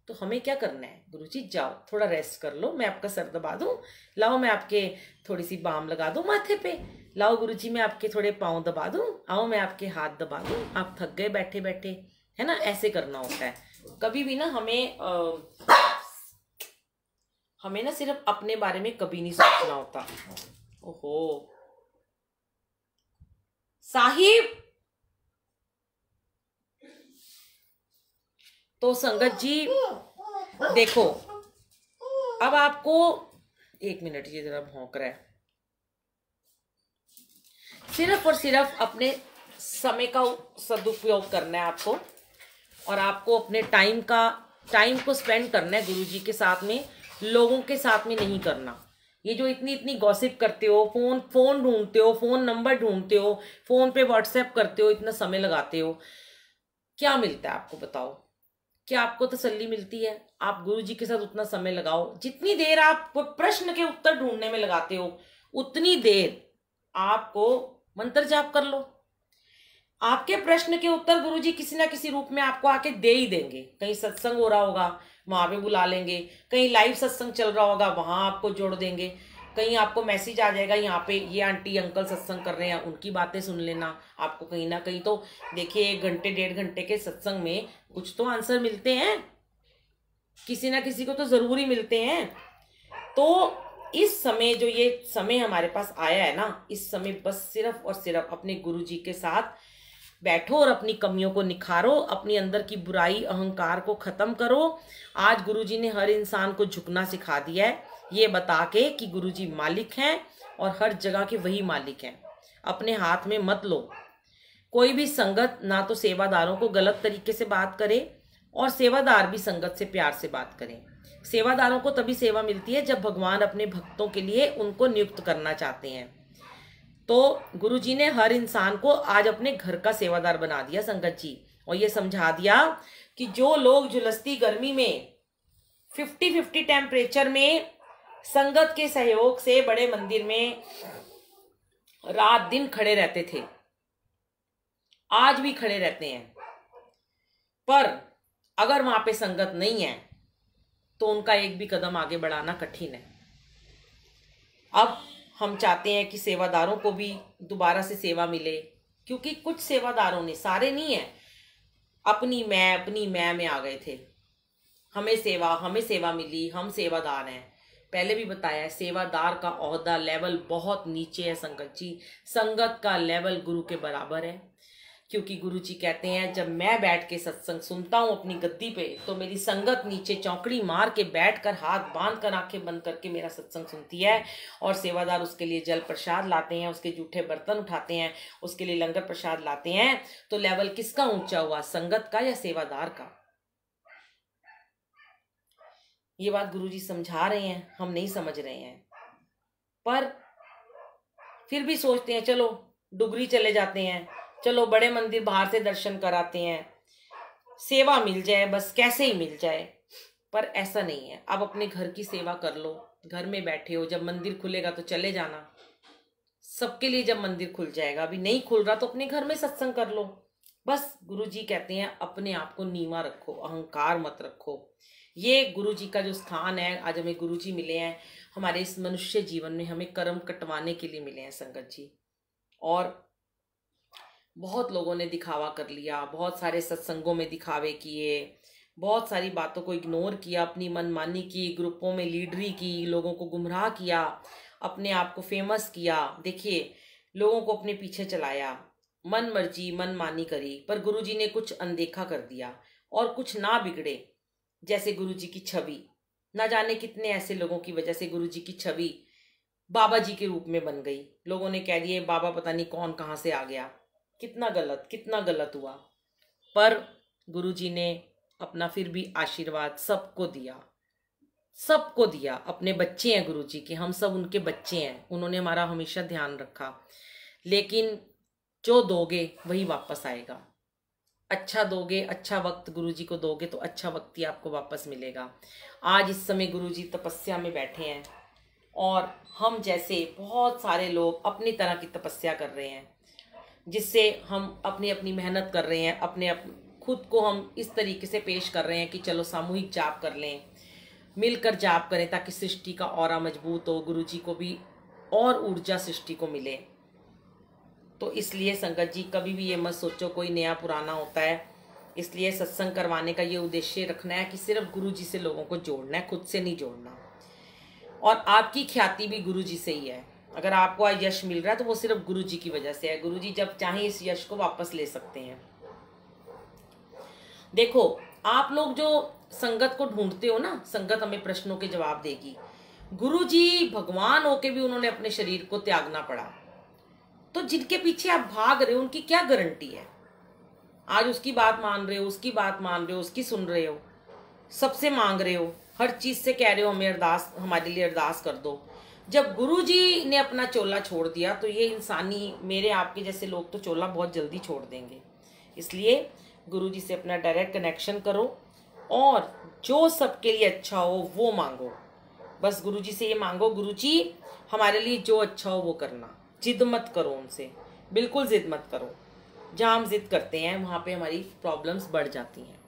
तो हमें क्या करना है, गुरुजी जाओ थोड़ा रेस्ट कर लो, मैं आपका सर दबा दूं, लाओ मैं आपके थोड़ी सी बाम लगा दूं माथे पे, लाओ गुरुजी मैं आपके थोड़े पाँव दबा दूं, आओ मैं आपके हाथ दबा दूं, आप थक गए बैठे बैठे, है ना। ऐसे करना होता है। कभी भी ना हमें ना सिर्फ अपने बारे में कभी नहीं सोचना होता। ओहो साहिब, तो संगत जी देखो, अब आपको 1 मिनट, ये जरा भौंक रहा है। सिर्फ और सिर्फ अपने समय का सदुपयोग करना है आपको, और आपको अपने टाइम को स्पेंड करना है गुरुजी के साथ में, लोगों के साथ में नहीं करना। ये जो इतनी गॉसिप करते हो, फोन ढूंढते हो, फोन नंबर ढूंढते हो, फोन पे व्हाट्सएप करते हो, इतना समय लगाते हो, क्या मिलता है आपको बताओ? क्या आपको तसल्ली मिलती है? आप गुरुजी के साथ उतना समय लगाओ, जितनी देर आप प्रश्न के उत्तर ढूंढने में लगाते हो उतनी देर आपको मंत्र जाप कर लो। आपके प्रश्न के उत्तर गुरुजी किसी ना किसी रूप में आपको आके दे ही देंगे। कहीं सत्संग हो रहा होगा वहां पे बुला लेंगे, कहीं लाइव सत्संग चल रहा होगा वहां आपको जोड़ देंगे। कहीं आपको मैसेज आ जाएगा यहाँ पे ये आंटी अंकल सत्संग कर रहे हैं, उनकी बातें सुन लेना। आपको कहीं ना कहीं तो देखिए 1 घंटे 1.5 घंटे के सत्संग में कुछ तो आंसर मिलते हैं, किसी ना किसी को तो जरूर ही मिलते हैं। तो इस समय जो ये समय हमारे पास आया है ना, इस समय बस सिर्फ और सिर्फ अपने गुरु जी के साथ बैठो और अपनी कमियों को निखारो, अपनी अंदर की बुराई अहंकार को खत्म करो। आज गुरुजी ने हर इंसान को झुकना सिखा दिया है, ये बता के कि गुरुजी मालिक हैं और हर जगह के वही मालिक हैं। अपने हाथ में मत लो। कोई भी संगत ना तो सेवादारों को गलत तरीके से बात करे और सेवादार भी संगत से प्यार से बात करें। सेवादारों को तभी सेवा मिलती है जब भगवान अपने भक्तों के लिए उनको नियुक्त करना चाहते हैं। तो गुरुजी ने हर इंसान को आज अपने घर का सेवादार बना दिया संगत जी, और ये समझा दिया कि जो लोग झुलसती गर्मी में 50-50 टेम्परेचर में संगत के सहयोग से बड़े मंदिर में रात दिन खड़े रहते थे, आज भी खड़े रहते हैं, पर अगर वहां पे संगत नहीं है तो उनका एक भी कदम आगे बढ़ाना कठिन है। अब हम चाहते हैं कि सेवादारों को भी दोबारा से सेवा मिले, क्योंकि कुछ सेवादारों ने, सारे नहीं है, अपनी मैं में आ गए थे। हमें सेवा मिली, हम सेवादार हैं। पहले भी बताया है, सेवादार का ओहदा लेवल बहुत नीचे है संगत जी। संगत का लेवल गुरु के बराबर है, क्योंकि गुरु जी कहते हैं जब मैं बैठ के सत्संग सुनता हूँ अपनी गद्दी पे, तो मेरी संगत नीचे चौकड़ी मार के बैठकर हाथ बांध कर आंखें बंद करके मेरा सत्संग सुनती है, और सेवादार उसके लिए जल प्रसाद लाते हैं, उसके जूठे बर्तन उठाते हैं, उसके लिए लंगर प्रसाद लाते हैं। तो लेवल किसका ऊंचा हुआ, संगत का या सेवादार का? ये बात गुरु जी समझा रहे हैं, हम नहीं समझ रहे हैं, पर फिर भी सोचते हैं चलो डुगरी चले जाते हैं, चलो बड़े मंदिर बाहर से दर्शन कराते हैं, सेवा मिल जाए, बस कैसे ही मिल जाए। पर ऐसा नहीं है। अब अपने घर की सेवा कर लो, घर में बैठे हो, जब मंदिर खुलेगा तो चले जाना। सबके लिए जब मंदिर खुल जाएगा, अभी नहीं खुल रहा तो अपने घर में सत्संग कर लो। बस गुरु जी कहते हैं अपने आप को नीवा रखो, अहंकार मत रखो। ये गुरु जी का जो स्थान है, आज हमें गुरु जी मिले हैं, हमारे इस मनुष्य जीवन में हमें कर्म कटवाने के लिए मिले हैं संगत जी। और बहुत लोगों ने दिखावा कर लिया, बहुत सारे सत्संगों में दिखावे किए, बहुत सारी बातों को इग्नोर किया, अपनी मनमानी की, ग्रुपों में लीडरी की, लोगों को गुमराह किया, अपने आप को फेमस किया। देखिए, लोगों को अपने पीछे चलाया, मन मर्जी मनमानी करी, पर गुरुजी ने कुछ अनदेखा कर दिया और कुछ ना बिगड़े। जैसे गुरुजी की छवि, ना जाने कितने ऐसे लोगों की वजह से गुरुजी की छवि बाबा जी के रूप में बन गई। लोगों ने कह दिए बाबा पता नहीं कौन कहाँ से आ गया। कितना गलत हुआ। पर गुरुजी ने अपना फिर भी आशीर्वाद सबको दिया। अपने बच्चे हैं गुरुजी के, हम सब उनके बच्चे हैं, उन्होंने हमारा हमेशा ध्यान रखा। लेकिन जो दोगे वही वापस आएगा। अच्छा दोगे, अच्छा वक्त गुरुजी को दोगे तो अच्छा वक्त ही आपको वापस मिलेगा। आज इस समय गुरुजी तपस्या में बैठे हैं और हम जैसे बहुत सारे लोग अपनी तरह की तपस्या कर रहे हैं, जिससे हम अपनी मेहनत कर रहे हैं, अपने खुद को हम इस तरीके से पेश कर रहे हैं कि चलो सामूहिक जाप कर लें, मिलकर जाप करें, ताकि सृष्टि का औरा मजबूत हो, गुरुजी को भी और ऊर्जा सृष्टि को मिले। तो इसलिए संगत जी कभी भी ये मत सोचो कोई नया पुराना होता है। इसलिए सत्संग करवाने का ये उद्देश्य रखना है कि सिर्फ गुरुजी से लोगों को जोड़ना है, खुद से नहीं जोड़ना। और आपकी ख्याति भी गुरुजी से ही है। अगर आपको आज यश मिल रहा है तो वो सिर्फ गुरुजी की वजह से है। गुरुजी जब चाहे इस यश को वापस ले सकते हैं। देखो, आप लोग जो संगत को ढूंढते हो ना, संगत हमें प्रश्नों के जवाब देगी। गुरुजी भगवान होके भी उन्होंने अपने शरीर को त्यागना पड़ा। तो जिनके पीछे आप भाग रहे हो उनकी क्या गारंटी है? आज उसकी बात मान रहे हो, उसकी बात मान रहे हो, उसकी सुन रहे हो, सबसे मांग रहे हो, हर चीज से कह रहे हो हमें अरदास, हमारे लिए अरदास कर दो। जब गुरुजी ने अपना चोला छोड़ दिया तो ये इंसानी, मेरे आपके जैसे लोग तो चोला बहुत जल्दी छोड़ देंगे। इसलिए गुरुजी से अपना डायरेक्ट कनेक्शन करो और जो सबके लिए अच्छा हो वो मांगो। बस गुरुजी से ये मांगो, गुरुजी हमारे लिए जो अच्छा हो वो करना। जिद मत करो उनसे, बिल्कुल जिद मत करो। जहाँ हम जिद करते हैं वहाँ पे हमारी प्रॉब्लम्स बढ़ जाती हैं।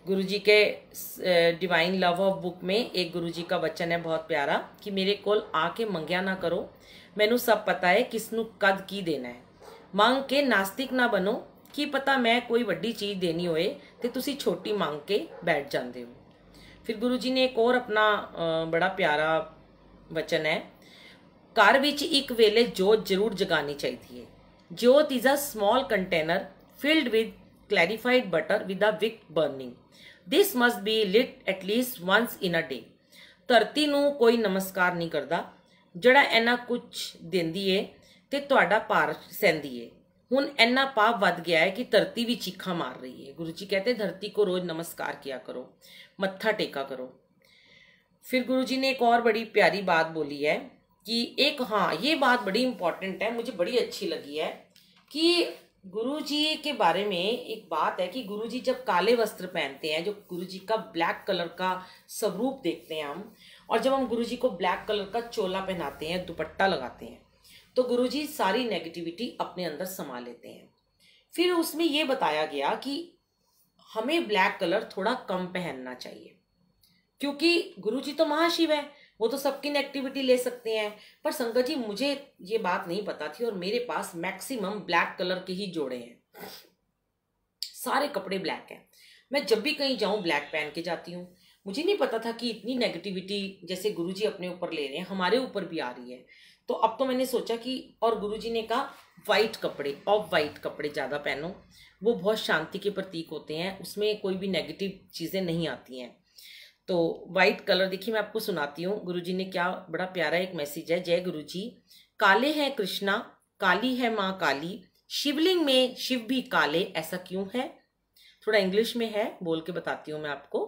गुरुजी के डिवाइन लव ऑफ बुक में एक गुरुजी का वचन है बहुत प्यारा कि मेरे कोल आके मंगया ना करो, मैनू सब पता है किसनू कद की देना है। मांग के नास्तिक ना बनो कि पता मैं कोई वड्डी चीज़ देनी होए तो तुसी छोटी मांग के बैठ जाते हो। फिर गुरुजी ने एक और अपना बड़ा प्यारा वचन है, घर विच एक वेले जोत जरूर जगानी चाहिए। Jot is a small container filled with clarified butter with a wick burning. This must be lit at least once in a day. धरती नूं कोई नमस्कार नहीं करता जड़ा इन्ना कुछ देंदी है ते तुहाडा भार सहंदी है। हुण इन्ना पाप वध गया है कि धरती भी चीखा मार रही है। गुरु जी कहते धरती को रोज नमस्कार किया करो, मत्था टेका करो। फिर गुरु जी ने एक और बड़ी प्यारी बात बोली है कि एक, हाँ ये बात बड़ी इंपॉर्टेंट है, मुझे बड़ी अच्छी लगी है कि गुरु जी के बारे में एक बात है कि गुरु जी जब काले वस्त्र पहनते हैं, जो गुरु जी का ब्लैक कलर का स्वरूप देखते हैं हम, और जब हम गुरु जी को ब्लैक कलर का चोला पहनाते हैं, दुपट्टा लगाते हैं, तो गुरु जी सारी नेगेटिविटी अपने अंदर समा लेते हैं। फिर उसमें ये बताया गया कि हमें ब्लैक कलर थोड़ा कम पहनना चाहिए, क्योंकि गुरु जी तो महाशिव है, वो तो सबकी नेगेटिविटी ले सकते हैं। पर संगत जी मुझे ये बात नहीं पता थी और मेरे पास मैक्सिमम ब्लैक कलर के ही जोड़े हैं, सारे कपड़े ब्लैक हैं। मैं जब भी कहीं जाऊं ब्लैक पहन के जाती हूँ। मुझे नहीं पता था कि इतनी नेगेटिविटी जैसे गुरु जी अपने ऊपर ले रहे हैं हमारे ऊपर भी आ रही है। तो अब तो मैंने सोचा कि, और गुरु जी ने कहा वाइट कपड़े, ऑफ वाइट कपड़े ज़्यादा पहनो, वो बहुत शांति के प्रतीक होते हैं, उसमें कोई भी नेगेटिव चीज़ें नहीं आती हैं। तो वाइट कलर देखिए मैं आपको सुनाती हूँ। गुरुजी ने क्या बड़ा प्यारा एक मैसेज है। जय गुरु जी। काले हैं कृष्णा, काली है माँ काली, शिवलिंग में शिव भी काले, ऐसा क्यों है? थोड़ा इंग्लिश में है, बोल के बताती हूँ मैं आपको।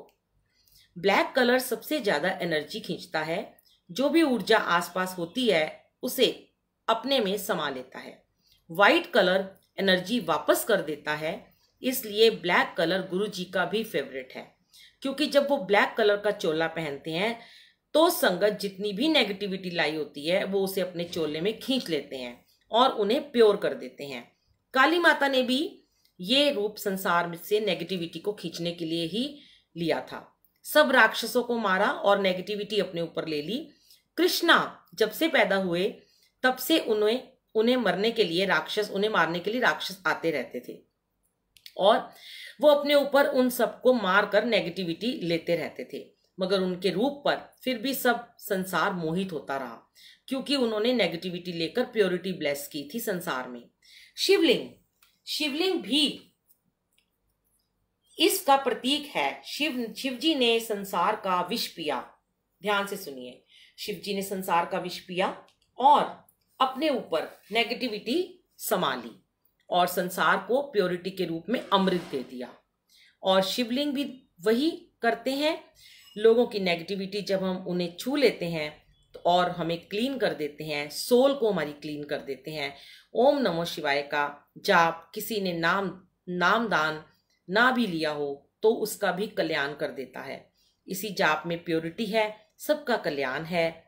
ब्लैक कलर सबसे ज्यादा एनर्जी खींचता है, जो भी ऊर्जा आसपास होती है उसे अपने में समा लेता है। व्हाइट कलर एनर्जी वापस कर देता है, इसलिए ब्लैक कलर गुरु जी का भी फेवरेट है, क्योंकि जब वो ब्लैक कलर का चोला पहनते हैं तो संगत जितनी भी नेगेटिविटी लाई होती है वो उसे अपने चोले में खींच लेते हैं और उन्हें प्योर कर देते हैं। काली माता ने भी ये रूप संसार से नेगेटिविटी को खींचने के लिए ही लिया था। सब राक्षसों को मारा और नेगेटिविटी अपने ऊपर ले ली। कृष्णा जब से पैदा हुए तब से उन्हें मारने के लिए राक्षस आते रहते थे और वो अपने ऊपर उन सबको मारकर नेगेटिविटी लेते रहते थे, मगर उनके रूप पर फिर भी सब संसार मोहित होता रहा, क्योंकि उन्होंने नेगेटिविटी लेकर प्योरिटी ब्लेस की थी संसार में। शिवलिंग भी इसका प्रतीक है। शिव जी ने संसार का विष पिया, ध्यान से सुनिए, शिव जी ने संसार का विष पिया और अपने ऊपर नेगेटिविटी समा ली और संसार को प्योरिटी के रूप में अमृत दे दिया। और शिवलिंग भी वही करते हैं। लोगों की नेगेटिविटी जब हम उन्हें छू लेते हैं तो और हमें क्लीन कर देते हैं, सोल को हमारी क्लीन कर देते हैं। ओम नमो शिवाय का जाप किसी ने नामदान ना भी लिया हो तो उसका भी कल्याण कर देता है। इसी जाप में प्योरिटी है, सबका कल्याण है।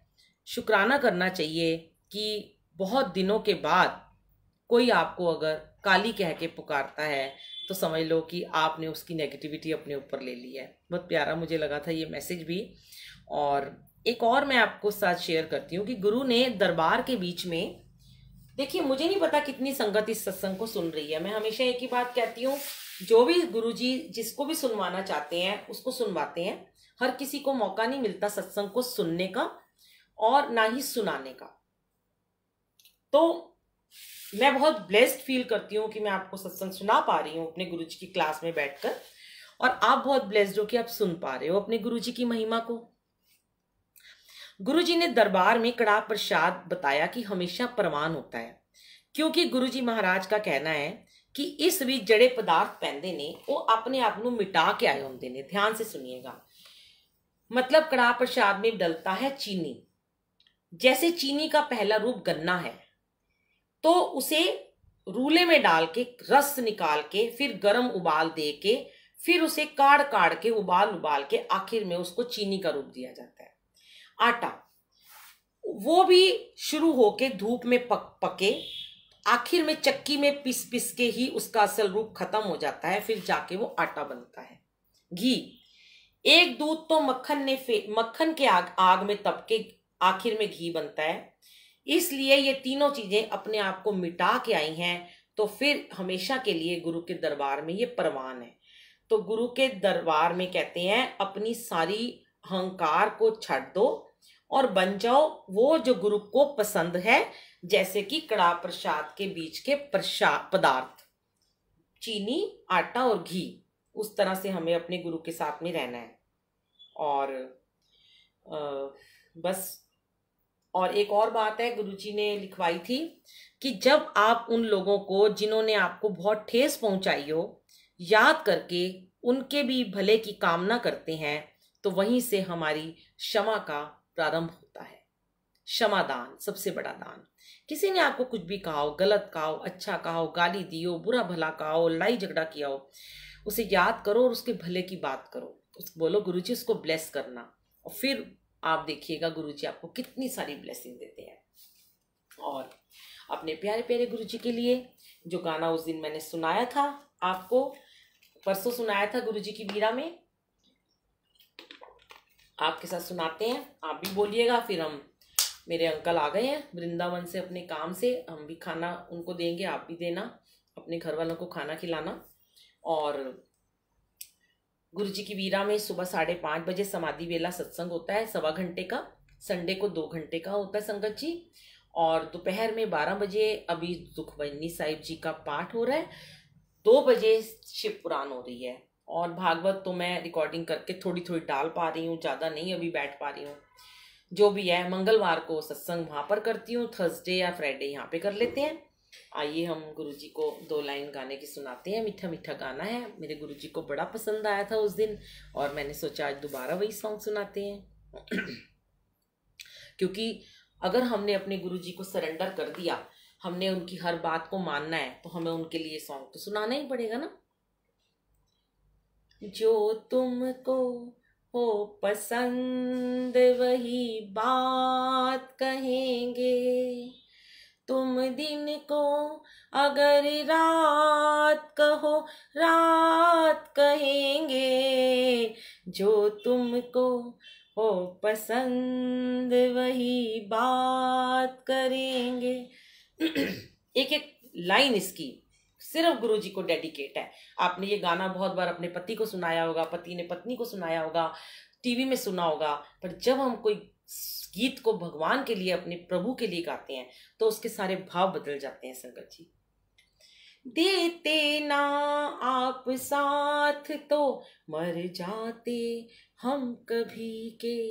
शुक्राना करना चाहिए कि बहुत दिनों के बाद कोई आपको अगर काली कह के पुकारता है तो समझ लो कि आपने उसकी नेगेटिविटी अपने ऊपर ले ली है। बहुत प्यारा मुझे लगा था ये मैसेज भी। और एक और मैं आपको साथ शेयर करती हूँ कि गुरु ने दरबार के बीच में, देखिए मुझे नहीं पता कितनी संगत इस सत्संग को सुन रही है। मैं हमेशा एक ही बात कहती हूँ, जो भी गुरु जी जिसको भी सुनवाना चाहते हैं उसको सुनवाते हैं। हर किसी को मौका नहीं मिलता सत्संग को सुनने का और ना ही सुनाने का। तो मैं बहुत ब्लेस्ड फील करती हूँ कि मैं आपको सत्संग सुना पा रही हूँ अपने गुरुजी की क्लास में बैठकर, और आप बहुत ब्लेस्ड हो कि आप सुन पा रहे हो अपने गुरुजी की महिमा को। गुरुजी ने दरबार में कड़ा प्रसाद बताया कि हमेशा परवान होता है, क्योंकि गुरुजी महाराज का कहना है कि इस भी जड़े पदार्थ पहनते ने वो अपने आप को मिटा के आए होंगे ने। ध्यान से सुनिएगा, मतलब कड़ा प्रसाद में डलता है चीनी। जैसे चीनी का पहला रूप गन्ना है तो उसे रूले में डाल के रस निकाल के फिर गर्म उबाल दे के फिर उसे काढ़ के उबाल के आखिर में उसको चीनी का रूप दिया जाता है। आटा वो भी शुरू होके धूप में पके आखिर में चक्की में पिस के ही उसका असल रूप खत्म हो जाता है, फिर जाके वो आटा बनता है। घी, एक दूध तो मक्खन के आग में तप के आखिर में घी बनता है। इसलिए ये तीनों चीजें अपने आप को मिटा के आई हैं, तो फिर हमेशा के लिए गुरु के दरबार में ये परवान है। तो गुरु के दरबार में कहते हैं अपनी सारी अहंकार को छाड़ दो और बन जाओ वो जो गुरु को पसंद है, जैसे कि कड़ा प्रसाद के बीच के पदार्थ, चीनी, आटा और घी, उस तरह से हमें अपने गुरु के साथ में रहना है। और बस। और एक और बात है, गुरुजी ने लिखवाई थी कि जब आप उन लोगों को जिन्होंने आपको बहुत ठेस पहुंचाई हो याद करके उनके भी भले की कामना करते हैं, तो वहीं से हमारी क्षमा का प्रारंभ होता है। क्षमा दान, सबसे बड़ा दान। किसी ने आपको कुछ भी कहा हो, गलत कहा हो, अच्छा कहा हो, गाली दी हो, बुरा भला कहा हो, लड़ाई झगड़ा किया हो, उसे याद करो और उसके भले की बात करो। उसको बोलो गुरुजी उसको ब्लेस करना, और फिर आप देखिएगा गुरुजी आपको कितनी सारी ब्लेसिंग देते हैं। और अपने प्यारे प्यारे गुरुजी के लिए जो गाना उस दिन मैंने सुनाया था, आपको परसों सुनाया था गुरुजी की बीड़ा में, आपके साथ सुनाते हैं। आप भी बोलिएगा। फिर हम, मेरे अंकल आ गए हैं वृंदावन से अपने काम से, हम भी खाना उनको देंगे, आप भी देना, अपने घर वालों को खाना खिलाना। और गुरुजी की वीरा में सुबह 5:30 बजे समाधि वेला सत्संग होता है, 1.25 घंटे का। संडे को 2 घंटे का होता है संगत जी। और दोपहर में 12 बजे अभी दुखभंजनी साहिब जी का पाठ हो रहा है, 2 बजे शिव पुराण हो रही है। और भागवत तो मैं रिकॉर्डिंग करके थोड़ी थोड़ी डाल पा रही हूँ, ज़्यादा नहीं अभी बैठ पा रही हूँ। जो भी है, मंगलवार को सत्संग वहाँ पर करती हूँ, थर्सडे या फ्राइडे यहाँ पे कर लेते हैं। आइए हम गुरुजी को 2 लाइन गाने की सुनाते हैं। मीठा मीठा गाना है, मेरे गुरुजी को बड़ा पसंद आया था उस दिन, और मैंने सोचा आज दोबारा वही सॉन्ग सुनाते हैं। क्योंकि अगर हमने अपने गुरुजी को सरेंडर कर दिया, हमने उनकी हर बात को मानना है, तो हमें उनके लिए सॉन्ग तो सुनाना ही पड़ेगा ना। जो तुमको हो पसंद वही बात कहेंगे, तुम दिन को अगर रात कहो रात कहेंगे, जो तुमको हो पसंद वही बात करेंगे। एक एक लाइन इसकी सिर्फ गुरुजी को डेडिकेट है। आपने ये गाना बहुत बार अपने पति को सुनाया होगा, पति ने पत्नी को सुनाया होगा, टीवी में सुना होगा, पर जब हम कोई गीत को भगवान के लिए, अपने प्रभु के लिए गाते हैं, तो उसके सारे भाव बदल जाते हैं संगत जी। देते ना आप साथ तो मर जाते हम कभी के,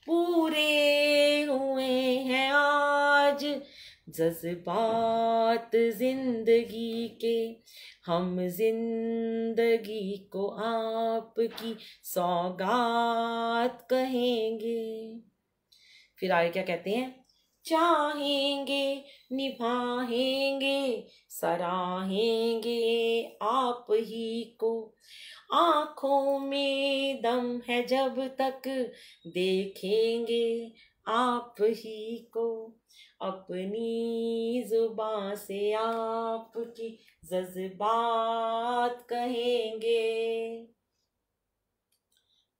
पूरे हुए हैं आज जज्बात जिंदगी के, हम जिंदगी को आपकी सौगात कहेंगे। फिर आगे क्या कहते हैं, चाहेंगे निभाएंगे सराहेंगे आप ही को, आंखों में दम है जब तक देखेंगे आप ही को, अपनी जुबान से आपकी जज्बात कहेंगे।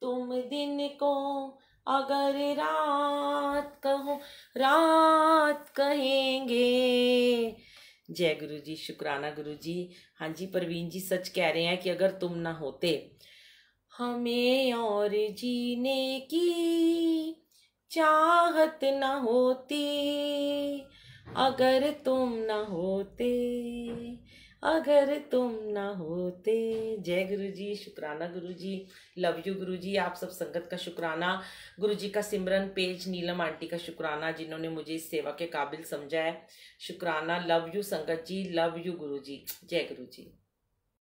तुम दिन को अगर रात कहो रात कहेंगे। जय गुरु जी, शुक्राना गुरु जी। हाँ जी प्रवीण जी सच कह रहे हैं कि अगर तुम ना होते, हमें और जीने की चाहत न होती, अगर तुम न होते, अगर तुम ना होते। जय गुरु जी, शुक्राना गुरु जी, लव यू गुरु जी। आप सब संगत का शुक्राना, गुरु जी का सिमरन पेज नीलम आंटी का शुक्राना, जिन्होंने मुझे इस सेवा के काबिल समझा है। शुक्राना, लव यू संगत जी, लव यू गुरु जी। जय गुरु जी।